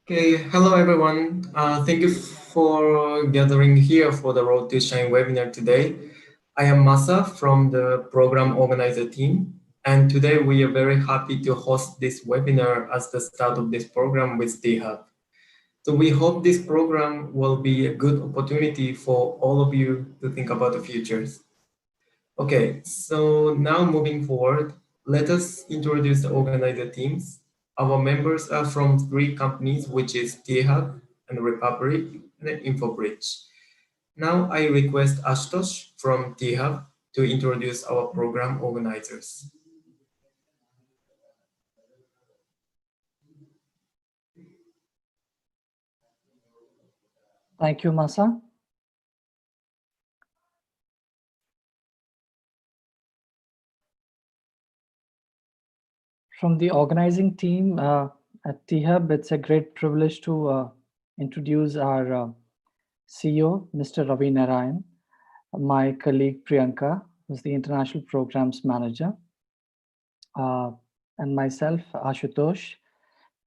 Okay, hello everyone. Thank you for gathering here for the Road to Shine webinar today. I am Masa from the program organizer team, and today we are very happy to host this webinar as the start of this program with T-Hub. So we hope this program will be a good opportunity for all of you to think about the futures. Okay, so now moving forward, let us introduce the organizer teams. Our members are from three companies, which is T-Hub and Republic and InfoBridge. Now I request Ashutosh from T-Hub to introduce our program organizers. Thank you, Masa. From the organizing team at T-Hub, it's a great privilege to introduce our CEO, Mr. Ravi Narayan, my colleague Priyanka, who's the International Programs Manager, and myself, Ashutosh.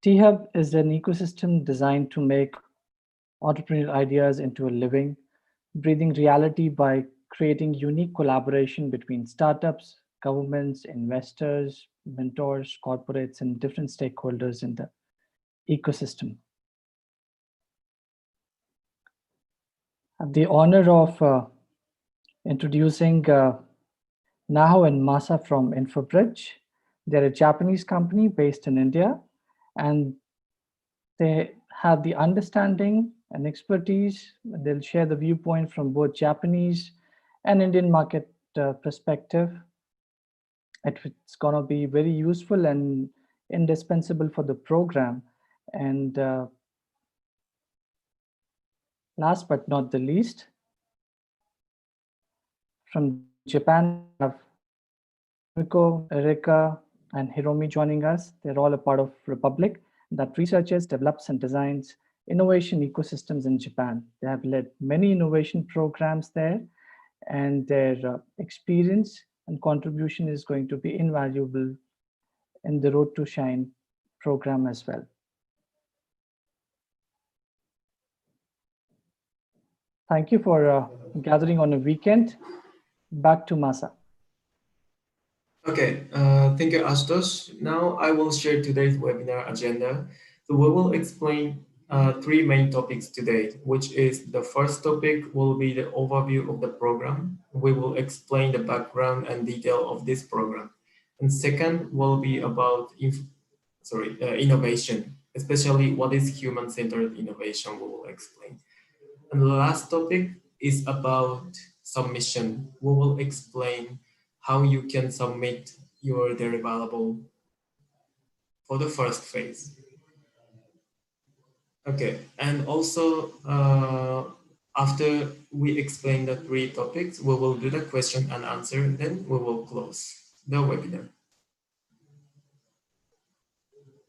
T-Hub is an ecosystem designed to make entrepreneurial ideas into a living, breathing reality by creating unique collaboration between startups, governments, investors, mentors, corporates, and different stakeholders in the ecosystem. I have the honor of introducing Naho and Masa from InfoBridge. They're a Japanese company based in India, and they have the understanding and expertise. They'll share the viewpoint from both Japanese and Indian market perspective. It's going to be very useful and indispensable for the program. And last but not the least, from Japan, we have Miko, Erika, and Hiromi joining us. They're all a part of Republic that researches, develops, and designs innovation ecosystems in Japan. They have led many innovation programs there, and their experience and contribution is going to be invaluable in the Road to Shine program as well. Thank you for gathering on a weekend. Back to Masa. Okay, thank you, Ashutosh. Now I will share today's webinar agenda. So we will explain three main topics today, which is the first topic will be the overview of the program. We will explain the background and detail of this program. And second will be about innovation, especially what is human-centered innovation, we will explain. And the last topic is about submission. We will explain how you can submit your deliverable for the first phase. Okay, and also after we explain the three topics, we will do the question and answer, and then we will close the webinar.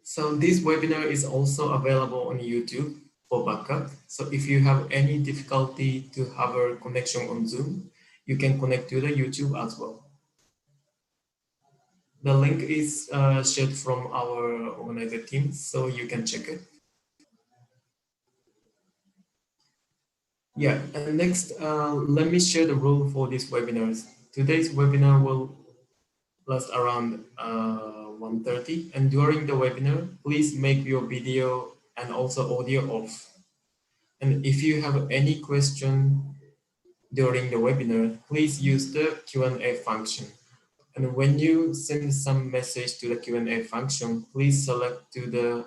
So this webinar is also available on YouTube for backup. So if you have any difficulty to have a connection on Zoom, you can connect to the YouTube as well. The link is shared from our organizer team, so you can check it. Yeah, and next, let me share the rule for these webinars. Today's webinar will last around 1:30, and during the webinar, please make your video and also audio off. And if you have any question during the webinar, please use the Q&A function. And when you send some message to the Q&A function, please select to the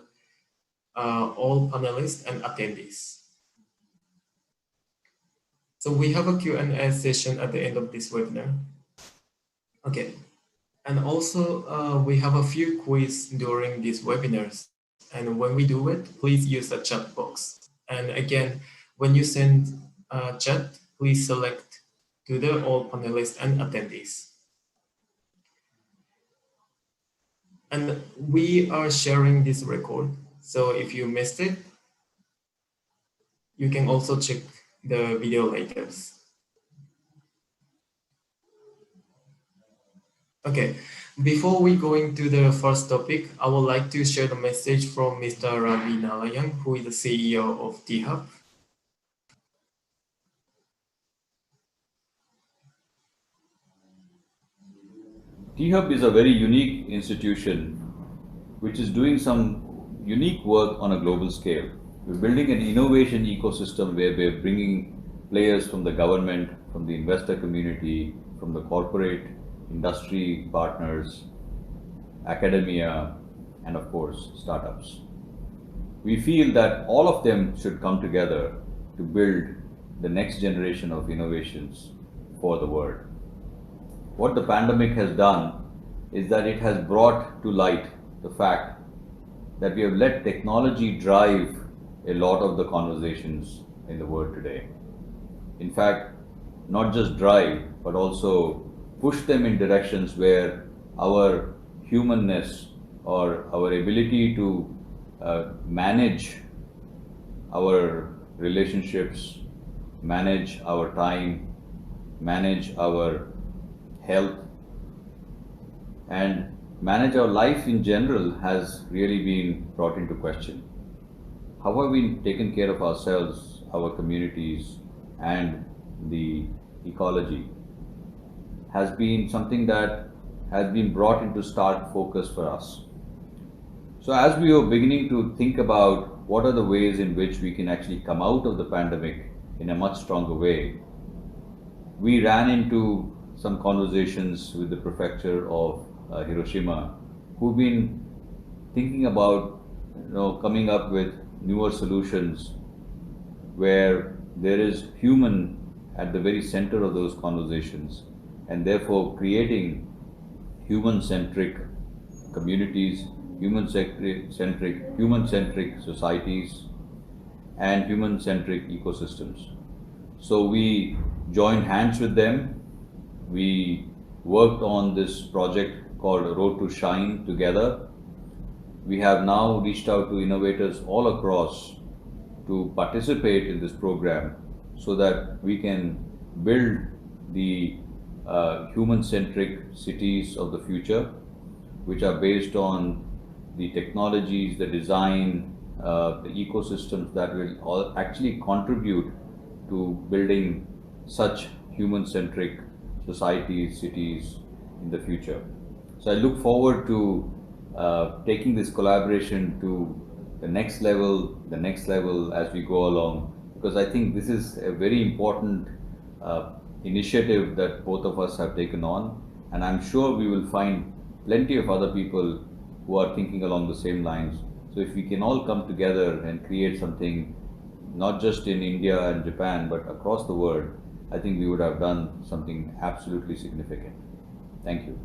all panelists and attendees. So we have a Q&A session at the end of this webinar. Okay. And also we have a few quiz during these webinars. And when we do it, please use the chat box. And again, when you send a chat, please select to the all panelists and attendees. And we are sharing this record. So if you missed it, you can also check the video later. Okay, Before we go into the first topic, I would like to share the message from Mr. Ravi Narayan, who is the CEO of T-Hub. T-Hub is a very unique institution which is doing some unique work on a global scale. We're building an innovation ecosystem where we're bringing players from the government, from the investor community, from the corporate industry partners, academia, and of course, startups. We feel that all of them should come together to build the next generation of innovations for the world. What the pandemic has done is that it has brought to light the fact that we have let technology drive a lot of the conversations in the world today. In fact, not just drive, but also push them in directions where our humanness or our ability to manage our relationships, manage our time, manage our health, and manage our life in general has really been brought into question. How have we taken care of ourselves, our communities, and the ecology has been something that has been brought into stark focus for us. So as we were beginning to think about what are the ways in which we can actually come out of the pandemic in a much stronger way, we ran into some conversations with the prefecture of Hiroshima, who've been thinking about coming up with newer solutions where there is human at the very center of those conversations, and therefore creating human-centric communities, human-centric societies, and human-centric ecosystems. So we joined hands with them. We worked on this project called Road to Shine together. We have now reached out to innovators all across to participate in this program so that we can build the human-centric cities of the future, which are based on the technologies, the design, the ecosystems that will all actually contribute to building such human-centric societies, cities in the future. So I look forward to taking this collaboration to the next level as we go along, because I think this is a very important initiative that both of us have taken on, and I'm sure we will find plenty of other people who are thinking along the same lines. So if we can all come together and create something, not just in India and Japan, but across the world, I think we would have done something absolutely significant. Thank you.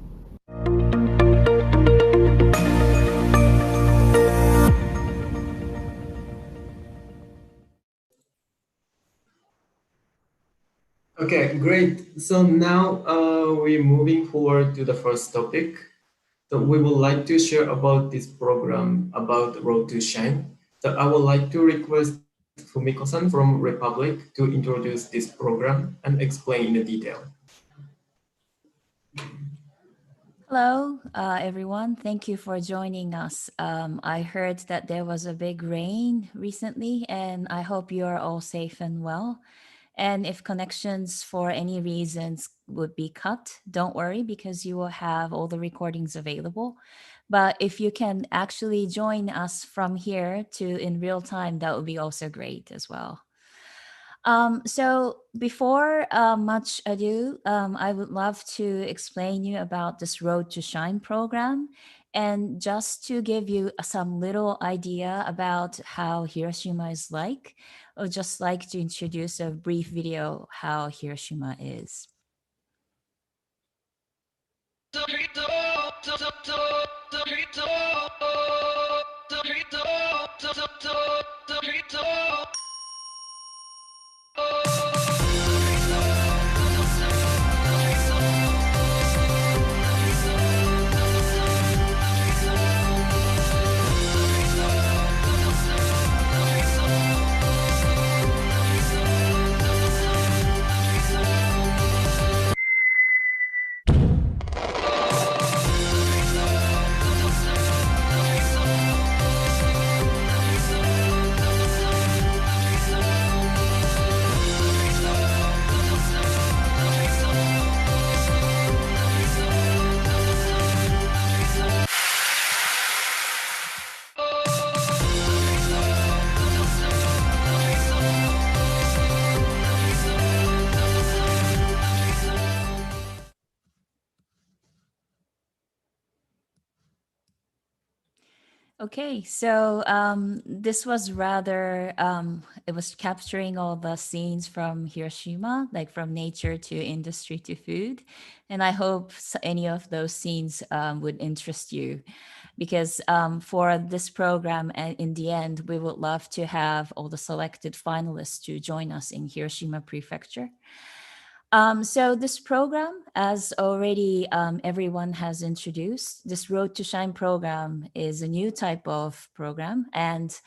Okay, great. So now we're moving forward to the first topic. So we would like to share about this program about Road to Shine. So I would like to request Fumiko-san from Republic to introduce this program and explain in detail. Hello, everyone. Thank you for joining us. I heard that there was a big rain recently, and I hope you are all safe and well. And if connections for any reasons would be cut, don't worry, because you will have all the recordings available. But if you can actually join us from here to in real time, that would be also great as well. So before much ado, I would love to explain you about this Road to Shine program. And just to give you some little idea about how Hiroshima is like, I would just like to introduce a brief video how Hiroshima is. Okay, so this was rather, it was capturing all the scenes from Hiroshima, like from nature to industry to food. And I hope any of those scenes would interest you, because for this program, in the end, we would love to have all the selected finalists to join us in Hiroshima Prefecture. So this program, as already everyone has introduced, this Road to Shine program is a new type of program, and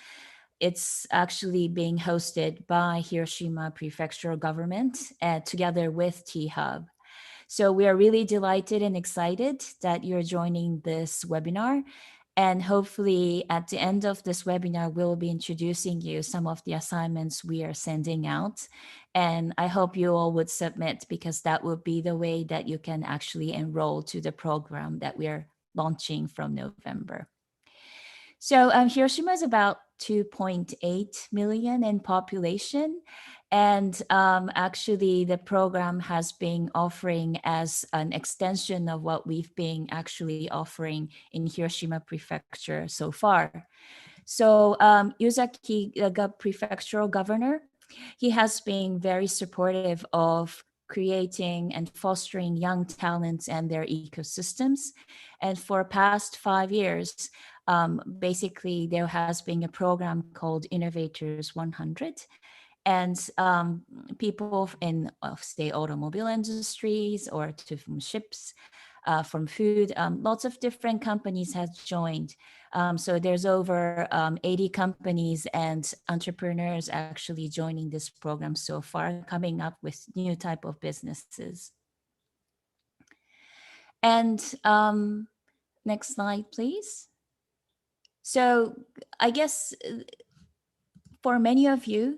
it's actually being hosted by Hiroshima Prefectural Government together with T-Hub. So we are really delighted and excited that you're joining this webinar. And hopefully at the end of this webinar, we'll be introducing you some of the assignments we are sending out. And I hope you all would submit, because that would be the way that you can actually enroll to the program that we're launching from November. So Hiroshima is about 2.8 million in population. And actually the program has been offering as an extension of what we've been actually offering in Hiroshima Prefecture so far. So Yuzaki, the prefectural governor, he has been very supportive of creating and fostering young talents and their ecosystems. And for past 5 years, basically there has been a program called Innovators 100. And people in, say, automobile industries or from ships, from food, lots of different companies have joined. So there's over 80 companies and entrepreneurs actually joining this program so far, coming up with new type of businesses. And next slide, please. So I guess for many of you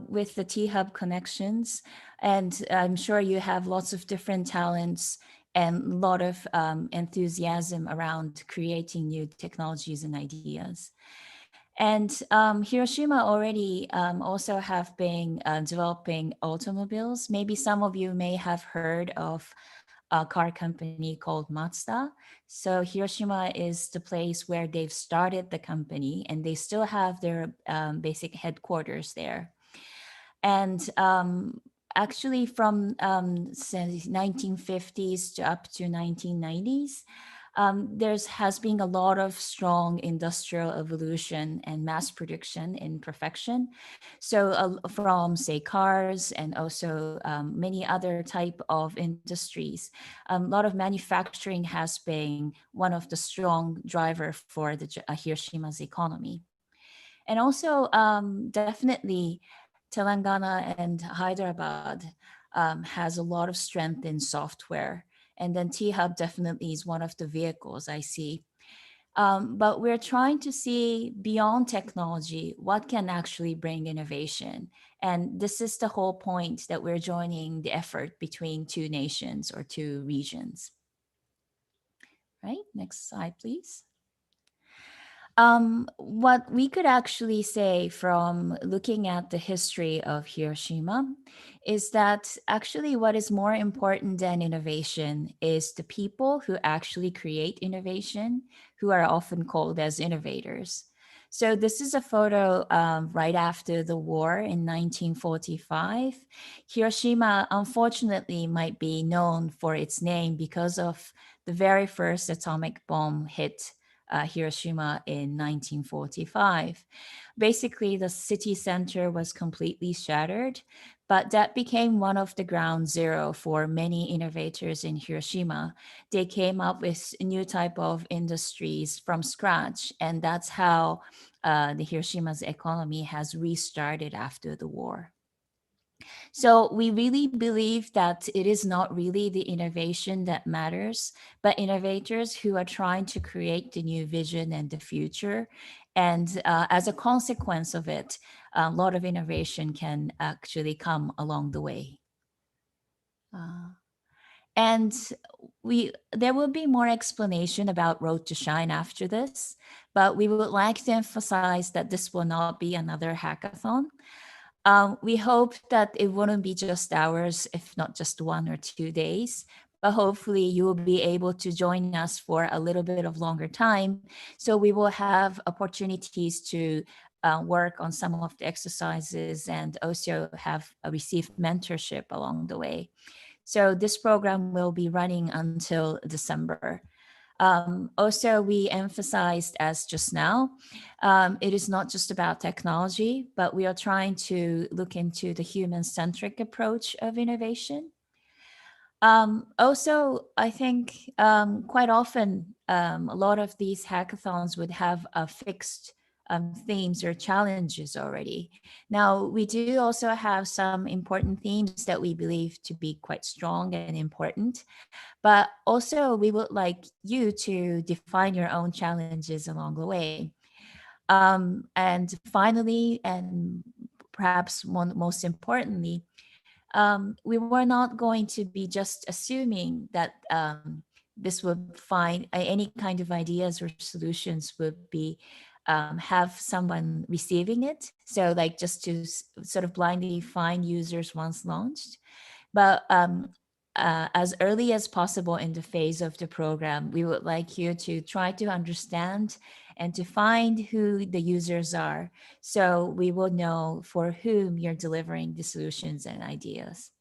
with the T-Hub connections, and I'm sure you have lots of different talents and a lot of enthusiasm around creating new technologies and ideas. And Hiroshima already also have been developing automobiles. Maybe some of you may have heard of a car company called Mazda. So Hiroshima is the place where they've started the company, and they still have their basic headquarters there. And actually from since 1950s to up to 1990s, there's has been a lot of strong industrial evolution and mass production in perfection. So from, say, cars and also many other type of industries, a lot of manufacturing has been one of the strong driver for the Hiroshima's economy. And also definitely Telangana and Hyderabad has a lot of strength in software. And then T-Hub definitely is one of the vehicles I see. But we're trying to see beyond technology, what can actually bring innovation. And this is the whole point that we're joining the effort between two nations or two regions. Right, next slide, please. What we could actually say from looking at the history of Hiroshima is that actually what is more important than innovation is the people who actually create innovation, who are often called as innovators. So this is a photo right after the war in 1945. Hiroshima, unfortunately, might be known for its name because of the very first atomic bomb hit Hiroshima in 1945. Basically, the city center was completely shattered, but that became one of the ground zero for many innovators in Hiroshima. They came up with a new type of industries from scratch, and that's how the Hiroshima's economy has restarted after the war. So we really believe that it is not really the innovation that matters, but innovators who are trying to create the new vision and the future. And as a consequence of it, a lot of innovation can actually come along the way. And there will be more explanation about Road to Shine after this, but we would like to emphasize that this will not be another hackathon. We hope that it wouldn't be just hours, if not just 1 or 2 days, but hopefully you will be able to join us for a little bit of longer time. So we will have opportunities to work on some of the exercises and also have received mentorship along the way. So this program will be running until December. Also, we emphasized, as just now, it is not just about technology, but we are trying to look into the human-centric approach of innovation. Also, I think quite often a lot of these hackathons would have a fixed themes or challenges already. Now, we do also have some important themes that we believe to be quite strong and important, but also we would like you to define your own challenges along the way. And finally, and perhaps most importantly, we were not going to be just assuming that this would find any kind of ideas or solutions would be have someone receiving it. So like just to sort of blindly find users once launched. But as early as possible in the phase of the program, we would like you to try to understand and to find who the users are, so we will know for whom you're delivering the solutions and ideas.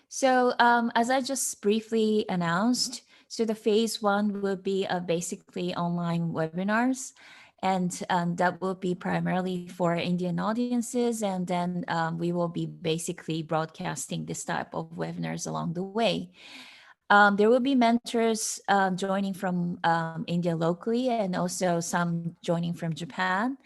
So as I just briefly announced, so the phase one will be basically online webinars, and that will be primarily for Indian audiences. And then we will be basically broadcasting this type of webinars along the way. There will be mentors joining from India locally, and also some joining from Japan.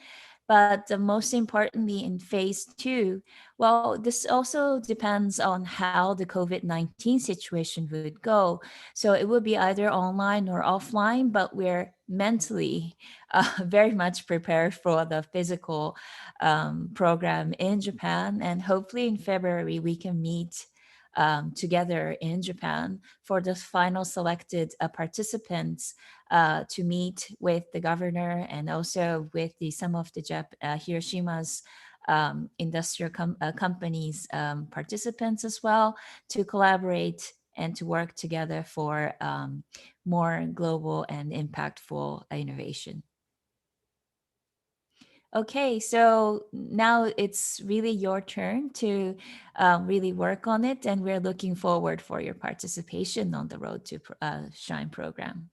But most importantly, in phase two, well, this also depends on how the COVID-19 situation would go. So it would be either online or offline, but we're mentally very much prepared for the physical program in Japan. And hopefully in February, we can meet together in Japan for the final selected participants to meet with the governor and also with some of the Hiroshima's industrial companies participants as well, to collaborate and to work together for more global and impactful innovation. Okay, so now it's really your turn to really work on it, and we're looking forward for your participation on the Road to Shine program.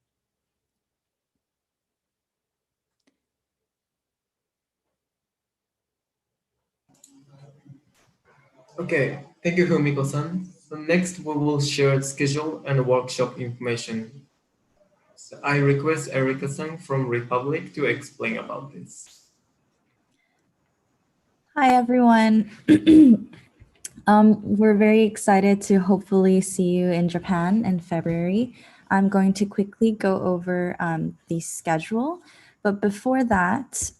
Okay, thank you, Humiko-san. So next, we will share schedule and workshop information. So I request Erika-san from Republic to explain about this. Hi, everyone. We're very excited to hopefully see you in Japan in February. I'm going to quickly go over the schedule. But before that,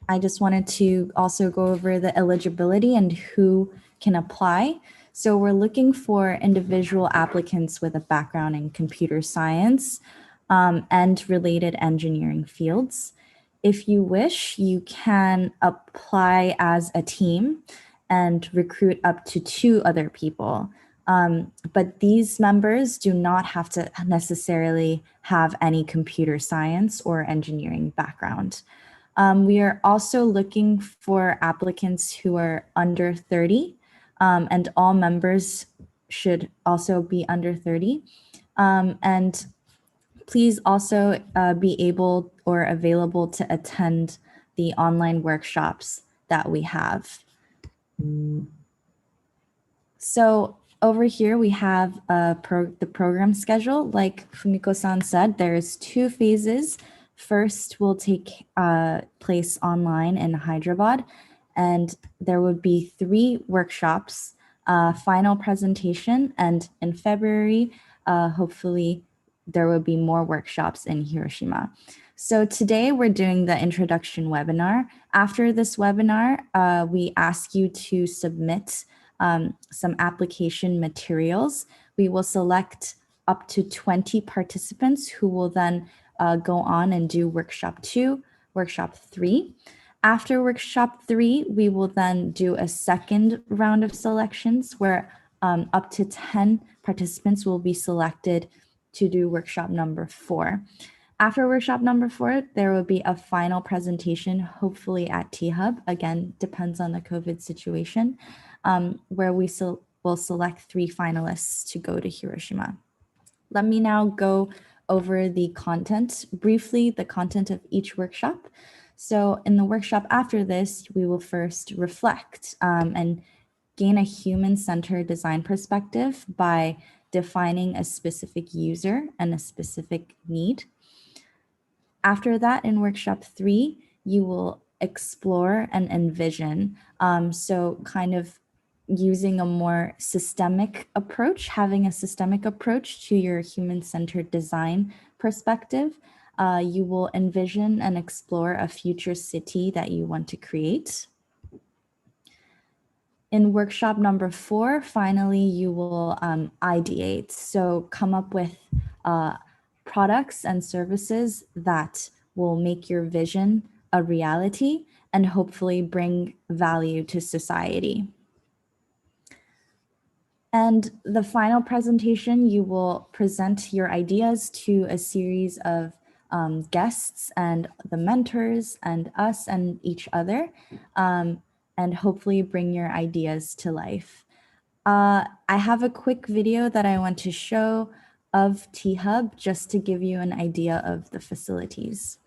I just wanted to also go over the eligibility and who can apply. So we're looking for individual applicants with a background in computer science and related engineering fields. If you wish, you can apply as a team and recruit up to 2 other people. But these members do not have to necessarily have any computer science or engineering background. We are also looking for applicants who are under 30, and all members should also be under 30. And please also be able or available to attend the online workshops that we have. So over here we have the program schedule. Like Fumiko-san said, there's 2 phases. First will take place online in Hyderabad, and there would be 3 workshops, final presentation, and in February, hopefully there will be more workshops in Hiroshima. So today we're doing the introduction webinar. After this webinar, we ask you to submit some application materials. We will select up to 20 participants who will then go on and do workshop 2, workshop 3. After workshop 3, we will then do a second round of selections where up to 10 participants will be selected to do workshop number 4. After workshop number 4, there will be a final presentation, hopefully at T-Hub. Again, depends on the COVID situation, where we will select 3 finalists to go to Hiroshima. Let me now go over the content, briefly the content of each workshop. So in the workshop after this, we will first reflect and gain a human-centered design perspective by defining a specific user and a specific need. After that, in workshop 3, you will explore and envision. So kind of using a more systemic approach, having a systemic approach to your human-centered design perspective. You will envision and explore a future city that you want to create. In workshop number 4, finally, you will ideate. So come up with products and services that will make your vision a reality and hopefully bring value to society. And the final presentation, you will present your ideas to a series of guests and the mentors and us and each other, and hopefully bring your ideas to life. I have a quick video that I want to show of T-Hub just to give you an idea of the facilities.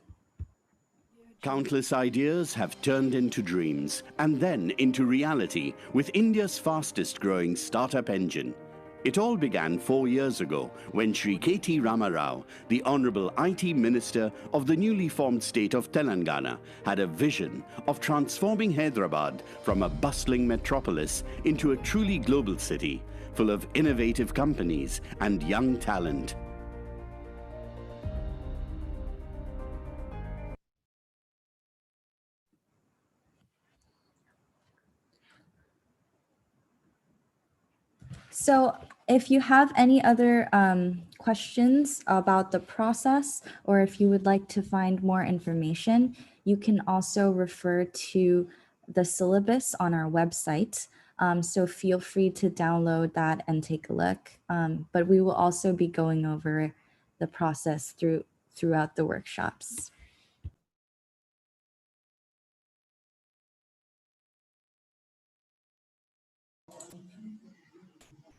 Countless ideas have turned into dreams and then into reality with India's fastest growing startup engine. It all began 4 years ago when Shri K.T. Rama Rao, the Honorable IT Minister of the newly formed state of Telangana, had a vision of transforming Hyderabad from a bustling metropolis into a truly global city full of innovative companies and young talent. So if you have any other questions about the process, or if you would like to find more information, you can also refer to the syllabus on our website. So feel free to download that and take a look. But we will also be going over the process throughout the workshops.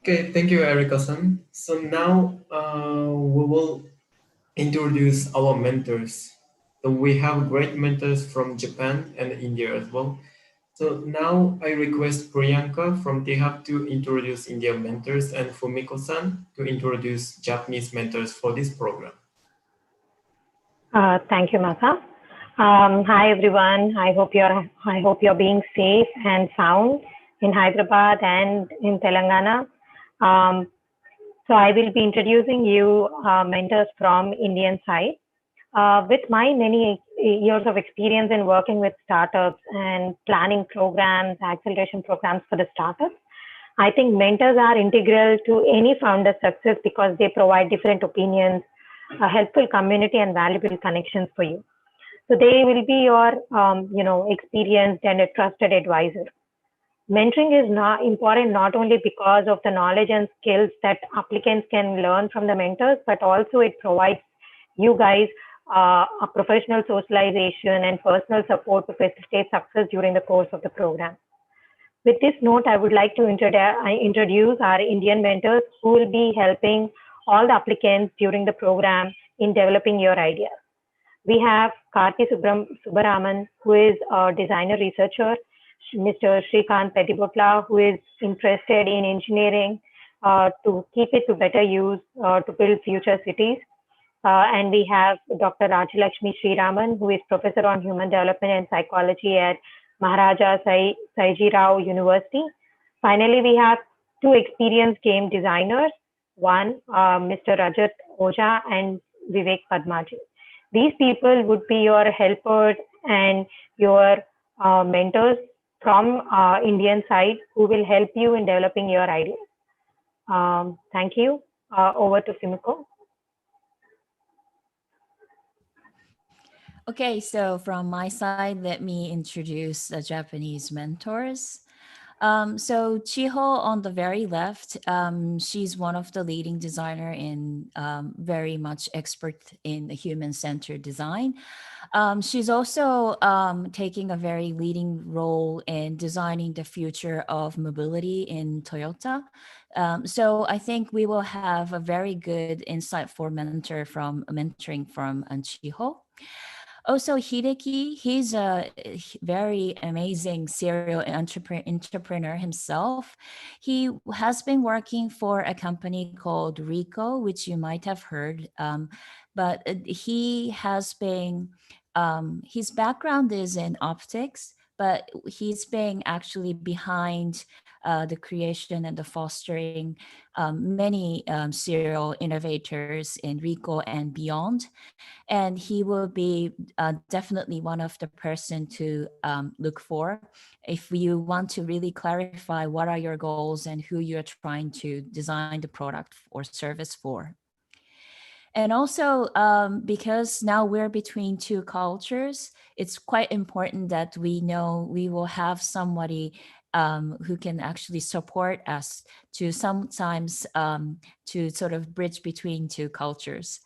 Okay, thank you, Erica-san. So now we will introduce our mentors. So we have great mentors from Japan and India as well. So now I request Priyanka from T-Hub to introduce Indian mentors and Fumiko-san to introduce Japanese mentors for this program. Thank you, Masa. Hi everyone. I hope you're being safe and sound in Hyderabad and in Telangana. So I will be introducing you mentors from Indian side. With my many years of experience in working with startups and planning programs, acceleration programs for the startups, I think mentors are integral to any founder's success because they provide different opinions, a helpful community, and valuable connections for you. So they will be your, experienced and a trusted advisor. Mentoring is not important not only because of the knowledge and skills that applicants can learn from the mentors, but also it provides you guys a professional socialization and personal support to facilitate success during the course of the program. With this note, I would like to introduce our Indian mentors who will be helping all the applicants during the program in developing your ideas. We have Karthi Subbaraman, who is a designer researcher, Mr. Shrikant Petibotla, who is interested in engineering to keep it to better use to build future cities. And we have Dr. Rajalakshmi Sriraman, who is professor on human development and psychology at Maharaja Saiji Rao University. Finally, we have 2 experienced game designers, one Mr. Rajat Oja and Vivek Padmaji. These people would be your helpers and your mentors from Indian side who will help you in developing your ideas. Thank you. Over to Fumiko. Okay, so from my side, let me introduce the Japanese mentors. So Chiho on the very left, she's one of the leading designer in very much expert in the human-centered design. She's also taking a very leading role in designing the future of mobility in Toyota. So I think we will have a very good, insightful mentoring from Chiho. Also, Hideki, he's a very amazing serial entrepreneur himself. He has been working for a company called Rico, which you might have heard. But he has been, his background is in optics, but he's been actually behind the creation and the fostering many serial innovators in Rico and beyond. And he will be definitely one of the person to look for if you want to really clarify what are your goals and who you're trying to design the product or service for. And also, because now we're between two cultures, it's quite important that we know we will have somebody who can actually support us to sometimes to sort of bridge between two cultures.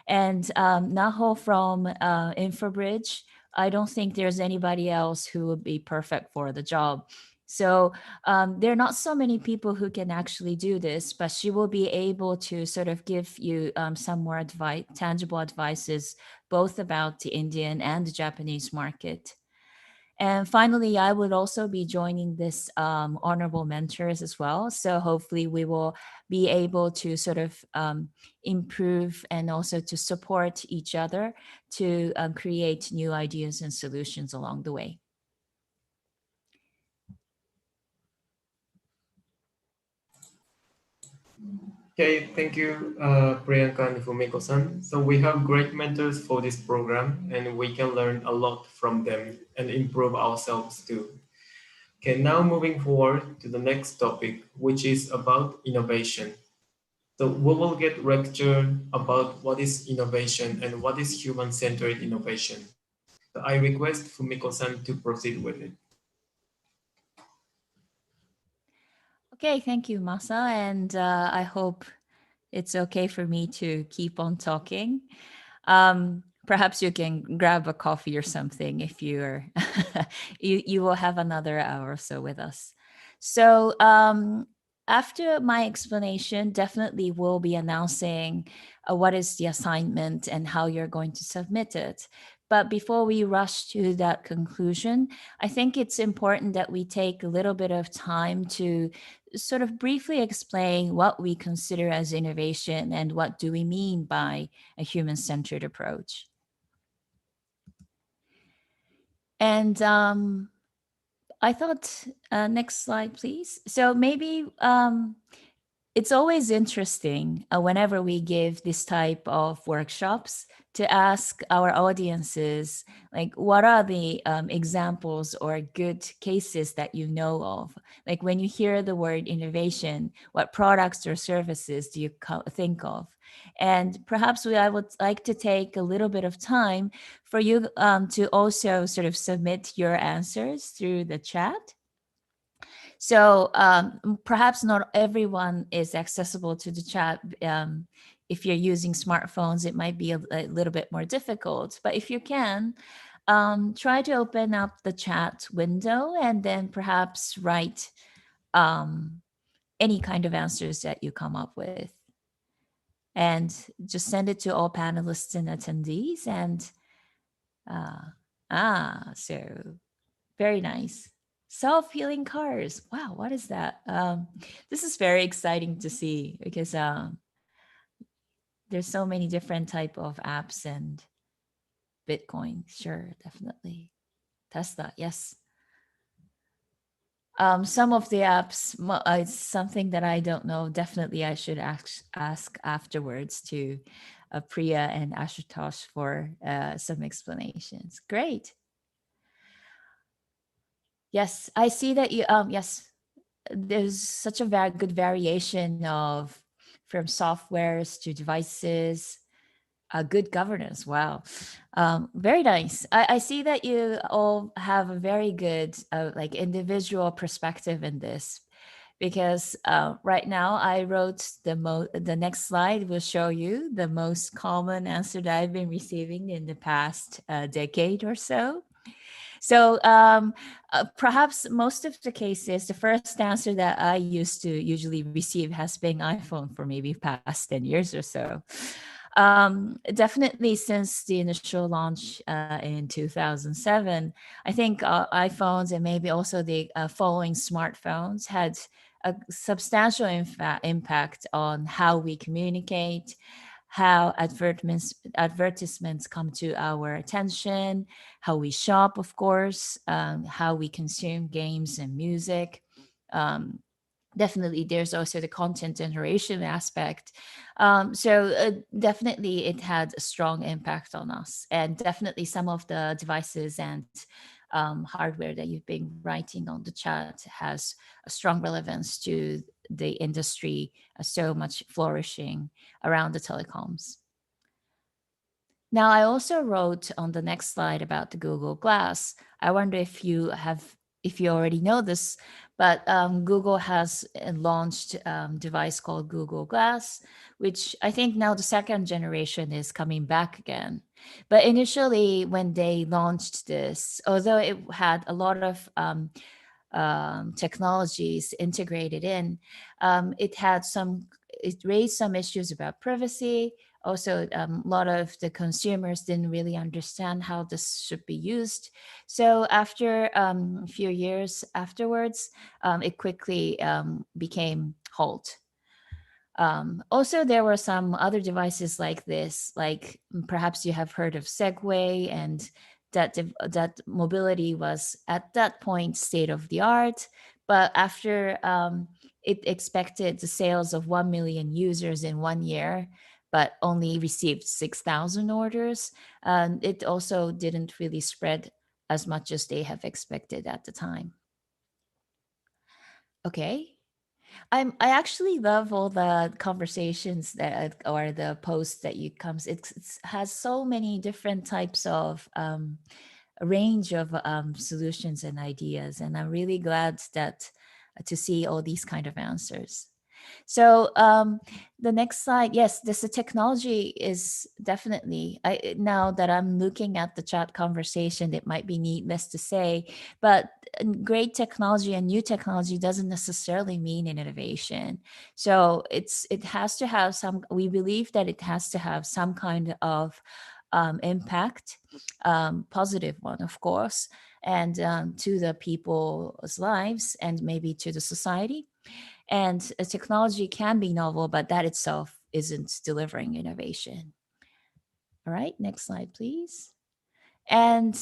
And Naho from InfoBridge, I don't think there's anybody else who would be perfect for the job. So there are not so many people who can actually do this, but she will be able to sort of give you some more tangible advices, both about the Indian and the Japanese market. And finally, I would also be joining this honorable mentors as well. So hopefully we will be able to sort of improve and also to support each other to create new ideas and solutions along the way. Okay, thank you, Priyanka and Fumiko-san. So we have great mentors for this program, and we can learn a lot from them and improve ourselves too. Okay, now moving forward to the next topic, which is about innovation. So we will get lectured about what is innovation and what is human-centered innovation. So I request Fumiko-san to proceed with it. Okay, thank you, Masa. And I hope it's okay for me to keep on talking. Perhaps you can grab a coffee or something if you're you will have another hour or so with us. So after my explanation, definitely we'll be announcing what is the assignment and how you're going to submit it. But before we rush to that conclusion, I think it's important that we take a little bit of time to sort of briefly explain what we consider as innovation and what do we mean by a human-centered approach. And I thought, next slide, please. So maybe it's always interesting whenever we give this type of workshops to ask our audiences, like, what are the examples or good cases that you know of? Like when you hear the word innovation, what products or services do you think of? And perhaps I would like to take a little bit of time for you to also sort of submit your answers through the chat. So perhaps not everyone is accessible to the chat. If you're using smartphones, it might be a little bit more difficult. But if you can, try to open up the chat window and then perhaps write any kind of answers that you come up with. And just send it to all panelists and attendees. And so very nice. Self-healing cars. Wow, what is that? This is very exciting to see because there's so many different type of apps and Bitcoin. Sure, definitely. Tesla, yes. Some of the apps, it's something that I don't know. Definitely, I should ask afterwards to Priya and Ashutosh for some explanations. Great. Yes, I see that you. Yes, there's such a good variation of from softwares to devices. Good governance. Wow. Very nice. I see that you all have a very good like individual perspective in this, because right now I wrote the next slide will show you the most common answer that I've been receiving in the past decade or so. So perhaps most of the cases, the first answer that I used to usually receive has been iPhone for maybe past 10 years or so. Definitely since the initial launch in 2007, I think iPhones and maybe also the following smartphones had a substantial impact on how we communicate, how advertisements come to our attention, how we shop, of course, how we consume games and music. Um, Definitely, there's also the content generation aspect. So definitely, it had a strong impact on us, and definitely some of the devices and hardware that you've been writing on the chat has a strong relevance to the industry, so much flourishing around the telecoms. Now, I also wrote on the next slide about the Google Glass. I wonder if you already know this, but Google has launched a device called Google Glass, which I think now the second generation is coming back again. But initially, when they launched this, although it had a lot of technologies integrated in, it raised some issues about privacy. Also, a lot of the consumers didn't really understand how this should be used. So after a few years afterwards, it quickly became halt. Also, there were some other devices like this, like perhaps you have heard of Segway, and that mobility was at that point state of the art. But after it expected the sales of 1 million users in 1 year, but only received 6,000 orders, it also didn't really spread as much as they have expected at the time. Okay. I actually love all the conversations that or the posts that you comes. It has so many different types of a range of solutions and ideas, and I'm really glad that to see all these kind of answers. So the next slide, yes, this the technology is definitely. Now that I'm looking at the chat conversation, it might be needless to say, but great technology and new technology doesn't necessarily mean an innovation. So it has to have some. We believe that it has to have some kind of impact, positive one, of course, and to the people's lives and maybe to the society. And a technology can be novel, but that itself isn't delivering innovation. All right, next slide, please. And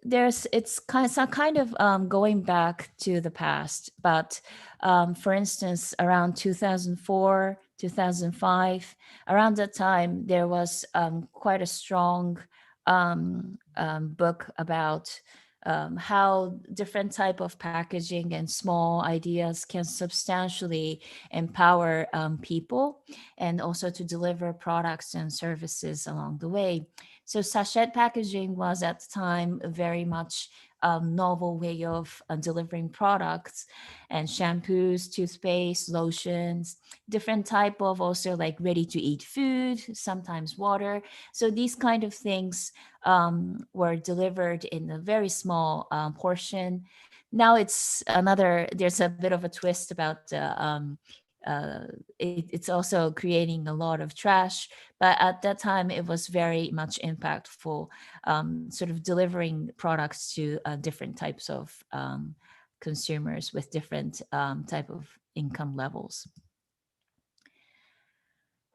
it's kind of going back to the past, but for instance, around 2004, 2005, around that time, there was quite a strong book about how different type of packaging and small ideas can substantially empower people, and also to deliver products and services along the way. So sachet packaging was at the time a very much novel way of delivering products, and shampoos, toothpaste, lotions, different type of also like ready to eat food, sometimes water. So these kind of things were delivered in a very small portion. Now there's a bit of a twist about it's also creating a lot of trash, but at that time it was very much impactful, sort of delivering products to different types of consumers with different type of income levels.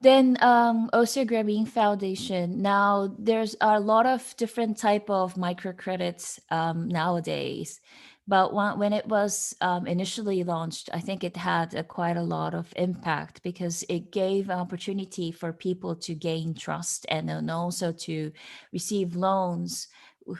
Then also Grameen Foundation. Now there's a lot of different type of microcredits nowadays, but when it was initially launched, I think it had quite a lot of impact because it gave opportunity for people to gain trust and then also to receive loans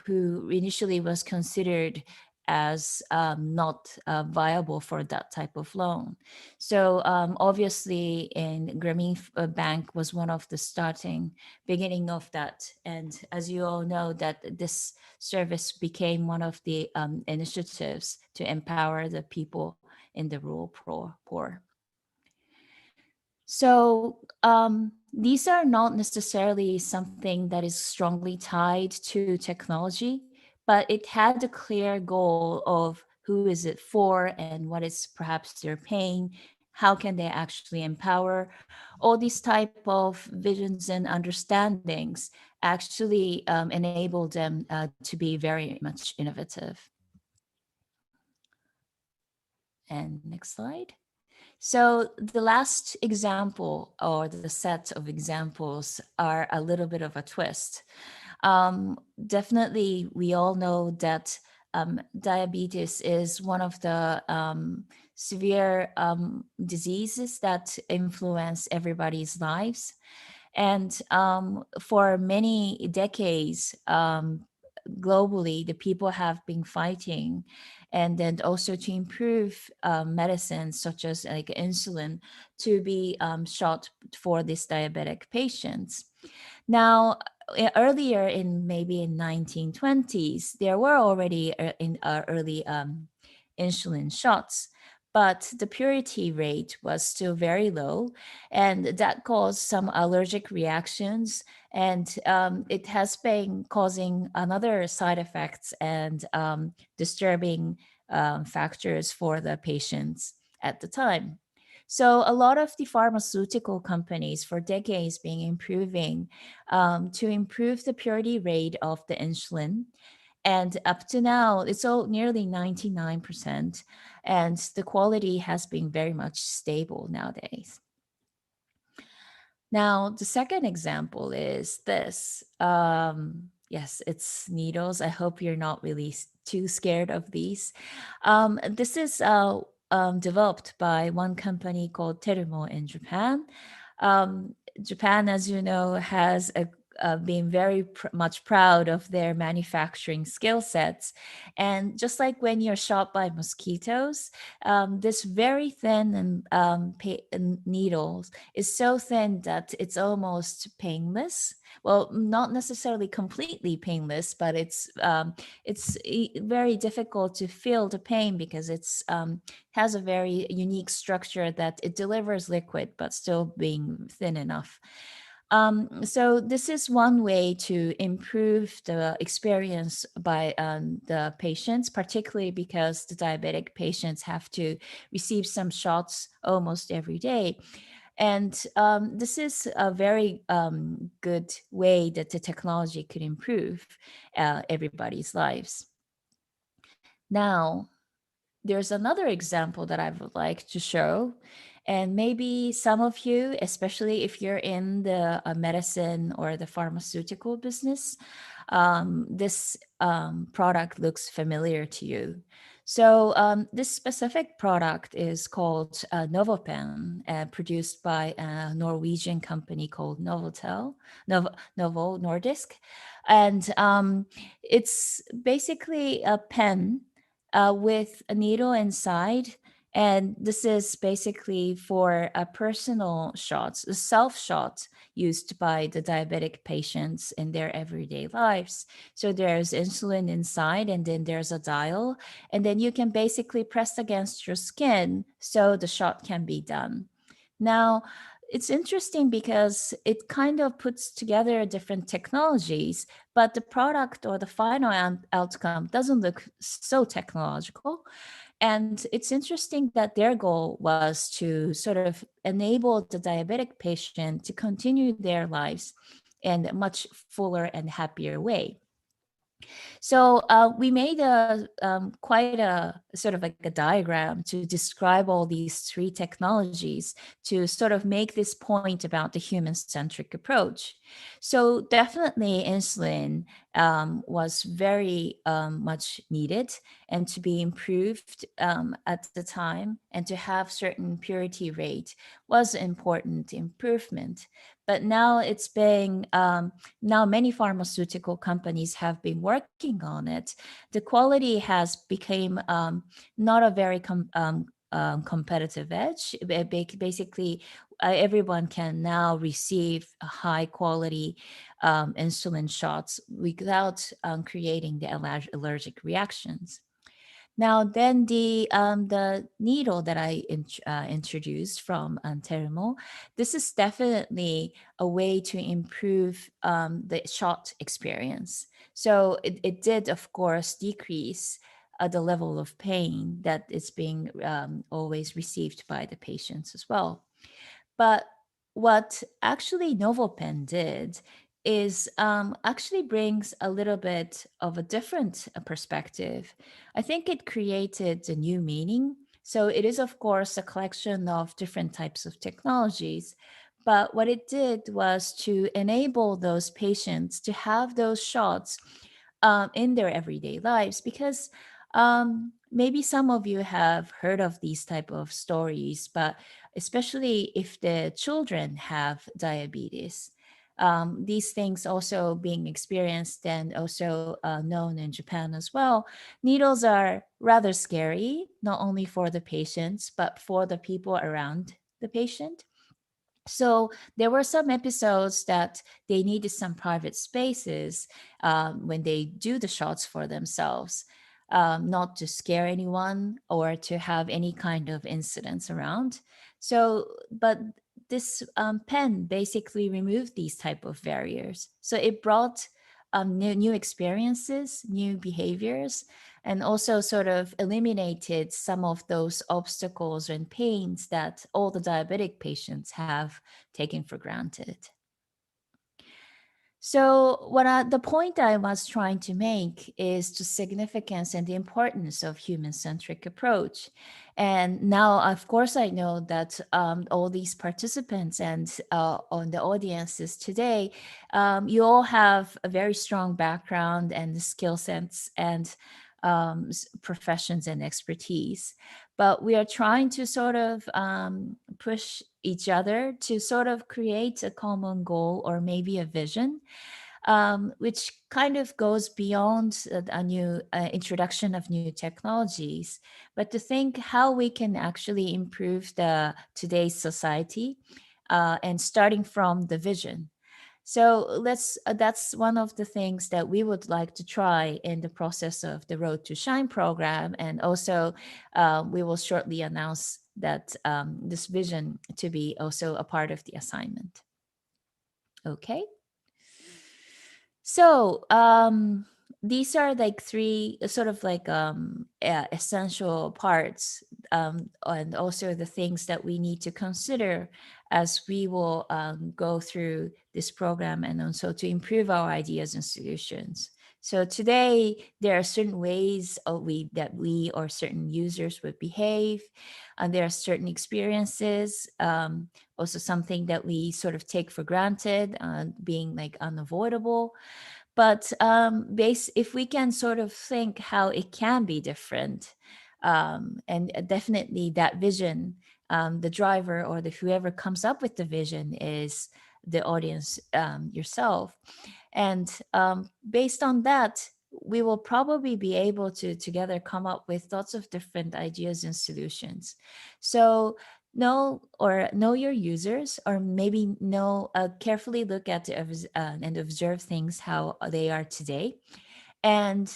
who initially was considered as not viable for that type of loan. So obviously, in Grameen Bank was one of the beginning of that. And as you all know, that this service became one of the initiatives to empower the people in the rural poor. So these are not necessarily something that is strongly tied to technology, but it had a clear goal of who is it for and what is perhaps their pain, how can they actually empower. All these type of visions and understandings actually enable them to be very much innovative. And next slide. So the last example, or the set of examples, are a little bit of a twist. Definitely, we all know that diabetes is one of the severe diseases that influence everybody's lives. And for many decades, globally, the people have been fighting, and then also to improve medicines such as like insulin to be shot for these diabetic patients. Now, earlier in maybe in 1920s, there were already in early insulin shots, but the purity rate was still very low, and that caused some allergic reactions, and it has been causing another side effects and disturbing factors for the patients at the time. So a lot of the pharmaceutical companies for decades been improving to improve the purity rate of the insulin. And up to now, it's all nearly 99%. And the quality has been very much stable nowadays. Now, the second example is this. Yes, it's needles. I hope you're not really too scared of these. This is developed by one company called Terumo in Japan. Japan, as you know, has been very much proud of their manufacturing skill sets. And just like when you're shot by mosquitoes, this very thin and needles is so thin that it's almost painless. Well, not necessarily completely painless, but it's very difficult to feel the pain because it's has a very unique structure that it delivers liquid but still being thin enough. So this is one way to improve the experience by the patients, particularly because the diabetic patients have to receive some shots almost every day. And this is a very good way that the technology could improve everybody's lives. Now, there's another example that I would like to show. And maybe some of you, especially if you're in the medicine or the pharmaceutical business, this product looks familiar to you. So this specific product is called Novopen, produced by a Norwegian company called Novo Nordisk. And it's basically a pen with a needle inside. And this is basically for a personal shots, a self shot used by the diabetic patients in their everyday lives. So there's insulin inside, and then there's a dial, and then you can basically press against your skin so the shot can be done. Now, it's interesting because it kind of puts together different technologies, but the product or the final outcome doesn't look so technological. And it's interesting that their goal was to sort of enable the diabetic patient to continue their lives in a much fuller and happier way. So we made quite a sort of like a diagram to describe all these three technologies to sort of make this point about the human-centric approach. So definitely insulin was very much needed and to be improved at the time, and to have certain purity rate was important improvement. But now it's being, now many pharmaceutical companies have been working on it. The quality has become not a very competitive edge. Basically, everyone can now receive a high quality insulin shots without creating the allergic reactions. Now, then the needle that I introduced from Antermo, this is definitely a way to improve the shot experience. So it did, of course, decrease the level of pain that is being always received by the patients as well. But what actually NovoPen did is actually brings a little bit of a different perspective. I think it created a new meaning. So it is, of course, a collection of different types of technologies. But what it did was to enable those patients to have those shots in their everyday lives, because maybe some of you have heard of these type of stories, but especially if the children have diabetes. These things also being experienced and also known in Japan as well. Needles are rather scary, not only for the patients, but for the people around the patient. So there were some episodes that they needed some private spaces when they do the shots for themselves, not to scare anyone or to have any kind of incidents around. So, but this pen basically removed these type of barriers. So it brought new experiences, new behaviors, and also sort of eliminated some of those obstacles and pains that all the diabetic patients have taken for granted. So the point I was trying to make is the significance and the importance of human-centric approach. And now, of course, I know that all these participants and on the audiences today, you all have a very strong background and skill sets and professions and expertise. But we are trying to sort of push each other to sort of create a common goal or maybe a vision, which kind of goes beyond a new introduction of new technologies, but to think how we can actually improve today's society, and starting from the vision. So that's one of the things that we would like to try in the process of the Road to Shine program. And also we will shortly announce that this vision to be also a part of the assignment. Okay. So these are like three sort of like essential parts, and also the things that we need to consider as we will go through this program, and also to improve our ideas and solutions. So today there are certain ways that we or certain users would behave, and there are certain experiences, also something that we sort of take for granted, being like unavoidable. But if we can sort of think how it can be different, and definitely that vision, the driver or whoever comes up with the vision is the audience, yourself. And based on that, we will probably be able to together come up with lots of different ideas and solutions. So know your users, or maybe carefully look at and observe things how they are today, and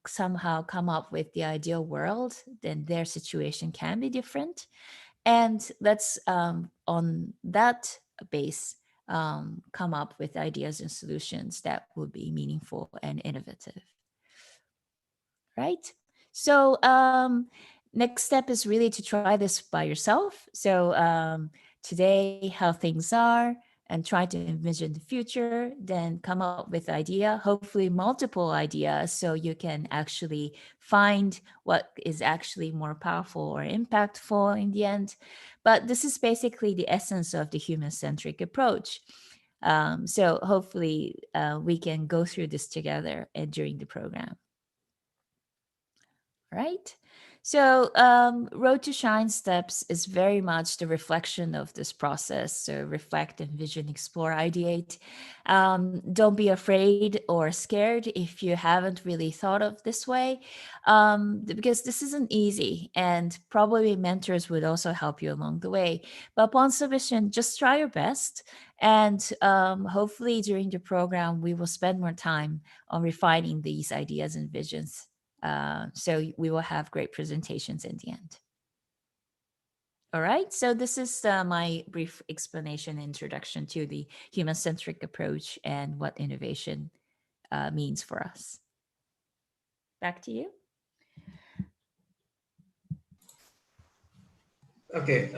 somehow come up with the ideal world. Then their situation can be different, and let's on that base come up with ideas and solutions that will be meaningful and innovative. Right? So next step is really to try this by yourself. So today, how things are, and try to envision the future, then come up with idea, hopefully multiple ideas, so you can actually find what is actually more powerful or impactful in the end. But this is basically the essence of the human-centric approach. So hopefully we can go through this together during the program. Right? So, Road to Shine Steps is very much the reflection of this process. So, reflect, envision, explore, ideate. Don't be afraid or scared if you haven't really thought of this way, because this isn't easy, and probably mentors would also help you along the way. But upon submission, just try your best. And hopefully, during the program, we will spend more time on refining these ideas and visions. So we will have great presentations in the end. All right, so this is my brief explanation, introduction to the human-centric approach and what innovation means for us. Back to you. Okay,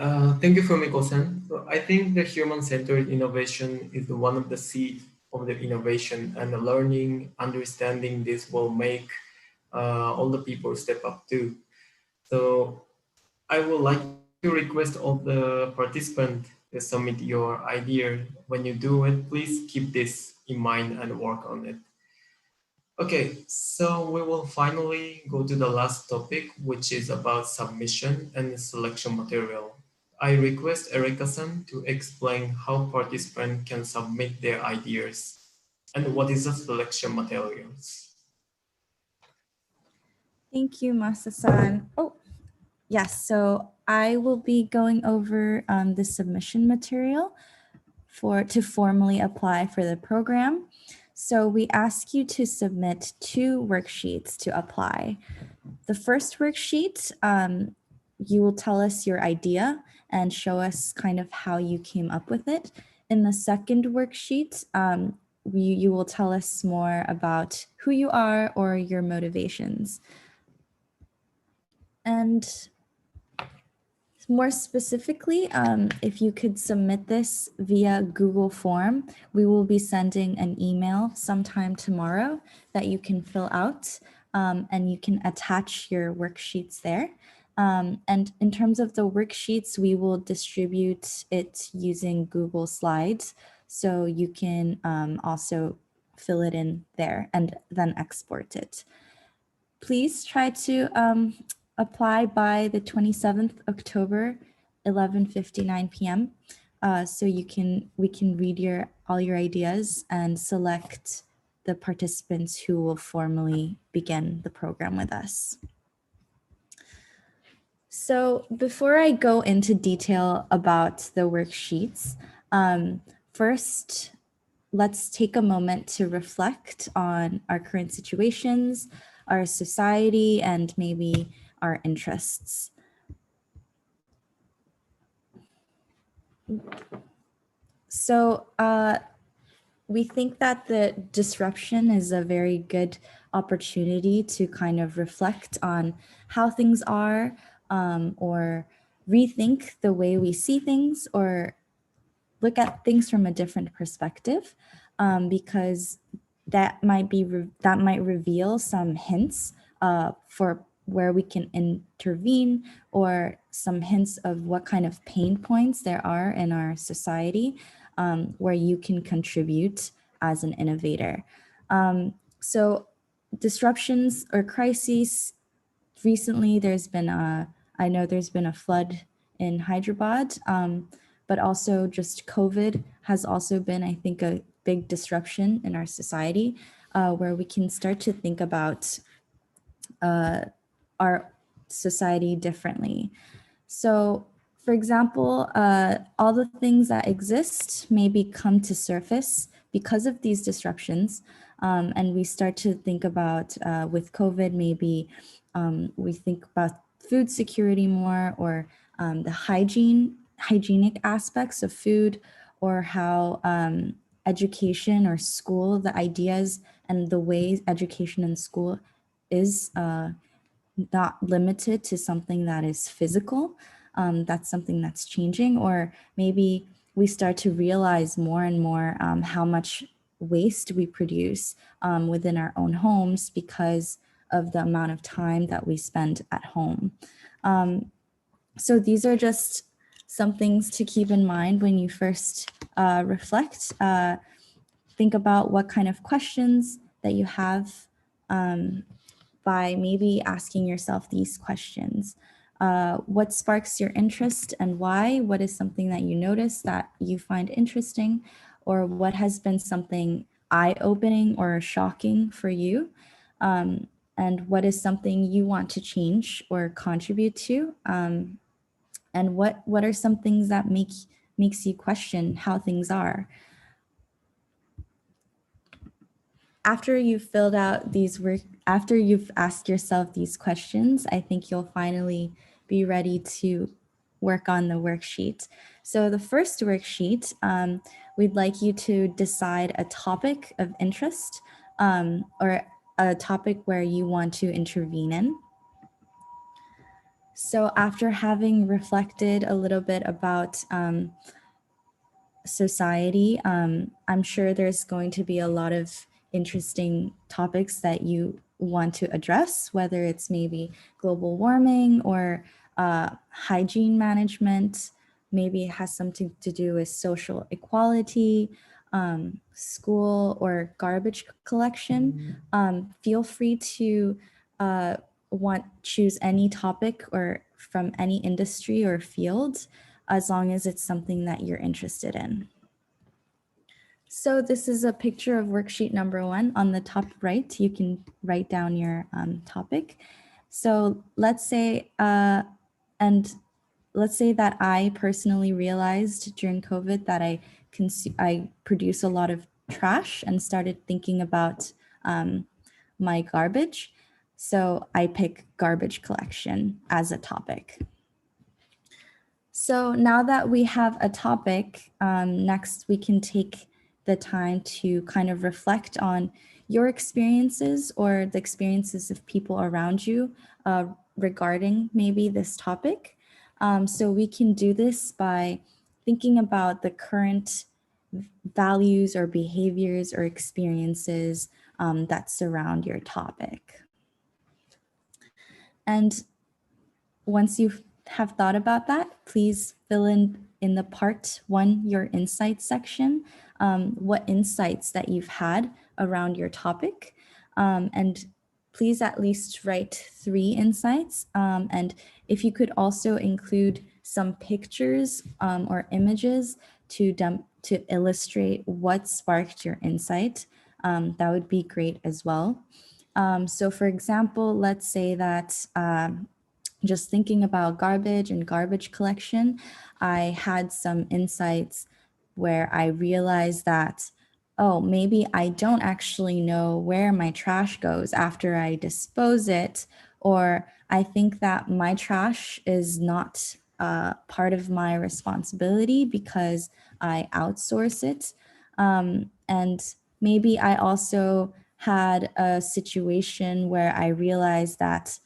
thank you, Fumiko-san. So I think the human-centered innovation is one of the seeds of the innovation, and the learning, understanding this will make all the people step up too. So I would like to request all the participants to submit your idea. When you do it, please keep this in mind and work on it. Okay, so we will finally go to the last topic, which is about submission and selection material. I request Erika-san to explain how participants can submit their ideas and what is the selection materials. Thank you, Masa-san. Oh, yes. So I will be going over the submission material to formally apply for the program. So we ask you to submit 2 worksheets to apply. The first worksheet, you will tell us your idea and show us kind of how you came up with it. In the second worksheet, you will tell us more about who you are or your motivations. And more specifically, if you could submit this via Google form, we will be sending an email sometime tomorrow that you can fill out, and you can attach your worksheets there. And in terms of the worksheets, we will distribute it using Google Slides. So you can also fill it in there and then export it. Please try to apply by the 27th October, 11:59 p.m. So we can read all your ideas and select the participants who will formally begin the program with us. So before I go into detail about the worksheets, first, let's take a moment to reflect on our current situations, our society, and maybe our interests. So we think that the disruption is a very good opportunity to kind of reflect on how things are, or rethink the way we see things, or look at things from a different perspective, because that might reveal some hints for where we can intervene, or some hints of what kind of pain points there are in our society, where you can contribute as an innovator. So disruptions or crises, recently I know there's been a flood in Hyderabad, but also just COVID has also been, I think, a big disruption in our society, where we can start to think about our society differently. So, for example, all the things that exist maybe come to surface because of these disruptions, and we start to think about, with COVID, maybe we think about food security more, or the hygienic aspects of food, or how education or school, the ideas and the ways education in school is not limited to something that is physical. That's something that's changing. Or maybe we start to realize more and more how much waste we produce within our own homes because of the amount of time that we spend at home. So these are just some things to keep in mind when you first reflect. Think about what kind of questions that you have by maybe asking yourself these questions. What sparks your interest and why? What is something that you notice that you find interesting? Or what has been something eye-opening or shocking for you? And what is something you want to change or contribute to? And what are some things that makes you question how things are? After you've filled out after you've asked yourself these questions, I think you'll finally be ready to work on the worksheet. So the first worksheet, we'd like you to decide a topic of interest or a topic where you want to intervene in. So after having reflected a little bit about society, I'm sure there's going to be a lot of interesting topics that you want to address, whether it's maybe global warming or hygiene management. Maybe it has something to do with social equality, school or garbage collection. Feel free to choose any topic or from any industry or field, as long as it's something that you're interested in. So this is a picture of worksheet number 1. On the top right, you can write down your topic. So let's say, that I personally realized during COVID that I produce a lot of trash and started thinking about my garbage. So I pick garbage collection as a topic. So now that we have a topic, next we can take the time to kind of reflect on your experiences or the experiences of people around you regarding maybe this topic. So we can do this by thinking about the current values or behaviors or experiences that surround your topic. And once you have thought about that, please fill in the part 1, your insights section, what insights that you've had around your topic. And please at least write 3 insights. And if you could also include some pictures or images to illustrate what sparked your insight, that would be great as well. So for example, let's say that just thinking about garbage and garbage collection, I had some insights where I realized that, oh, maybe I don't actually know where my trash goes after I dispose it, or I think that my trash is not part of my responsibility because I outsource it. And maybe I also had a situation where I realized that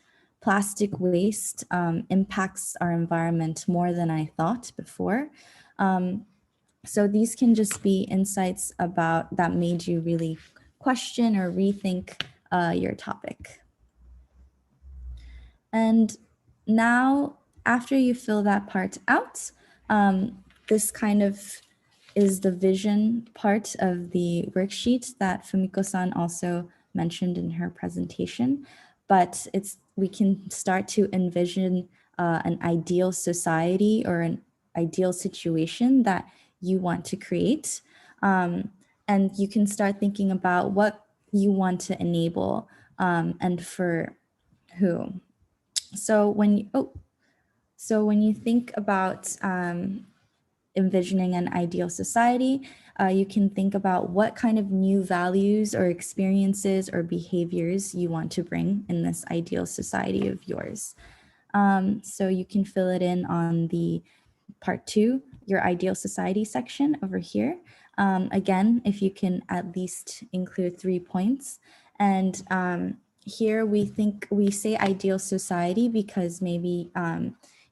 plastic waste impacts our environment more than I thought before. So these can just be insights about that made you really question or rethink your topic. And now, after you fill that part out, this kind of is the vision part of the worksheet that Fumiko-san also mentioned in her presentation. But we can start to envision an ideal society or an ideal situation that you want to create. And you can start thinking about what you want to enable and for who. So when you think about envisioning an ideal society, you can think about what kind of new values or experiences or behaviors you want to bring in this ideal society of yours. So you can fill it in on the part 2, your ideal society section over here. Again, if you can at least include 3 points. And here we say ideal society because maybe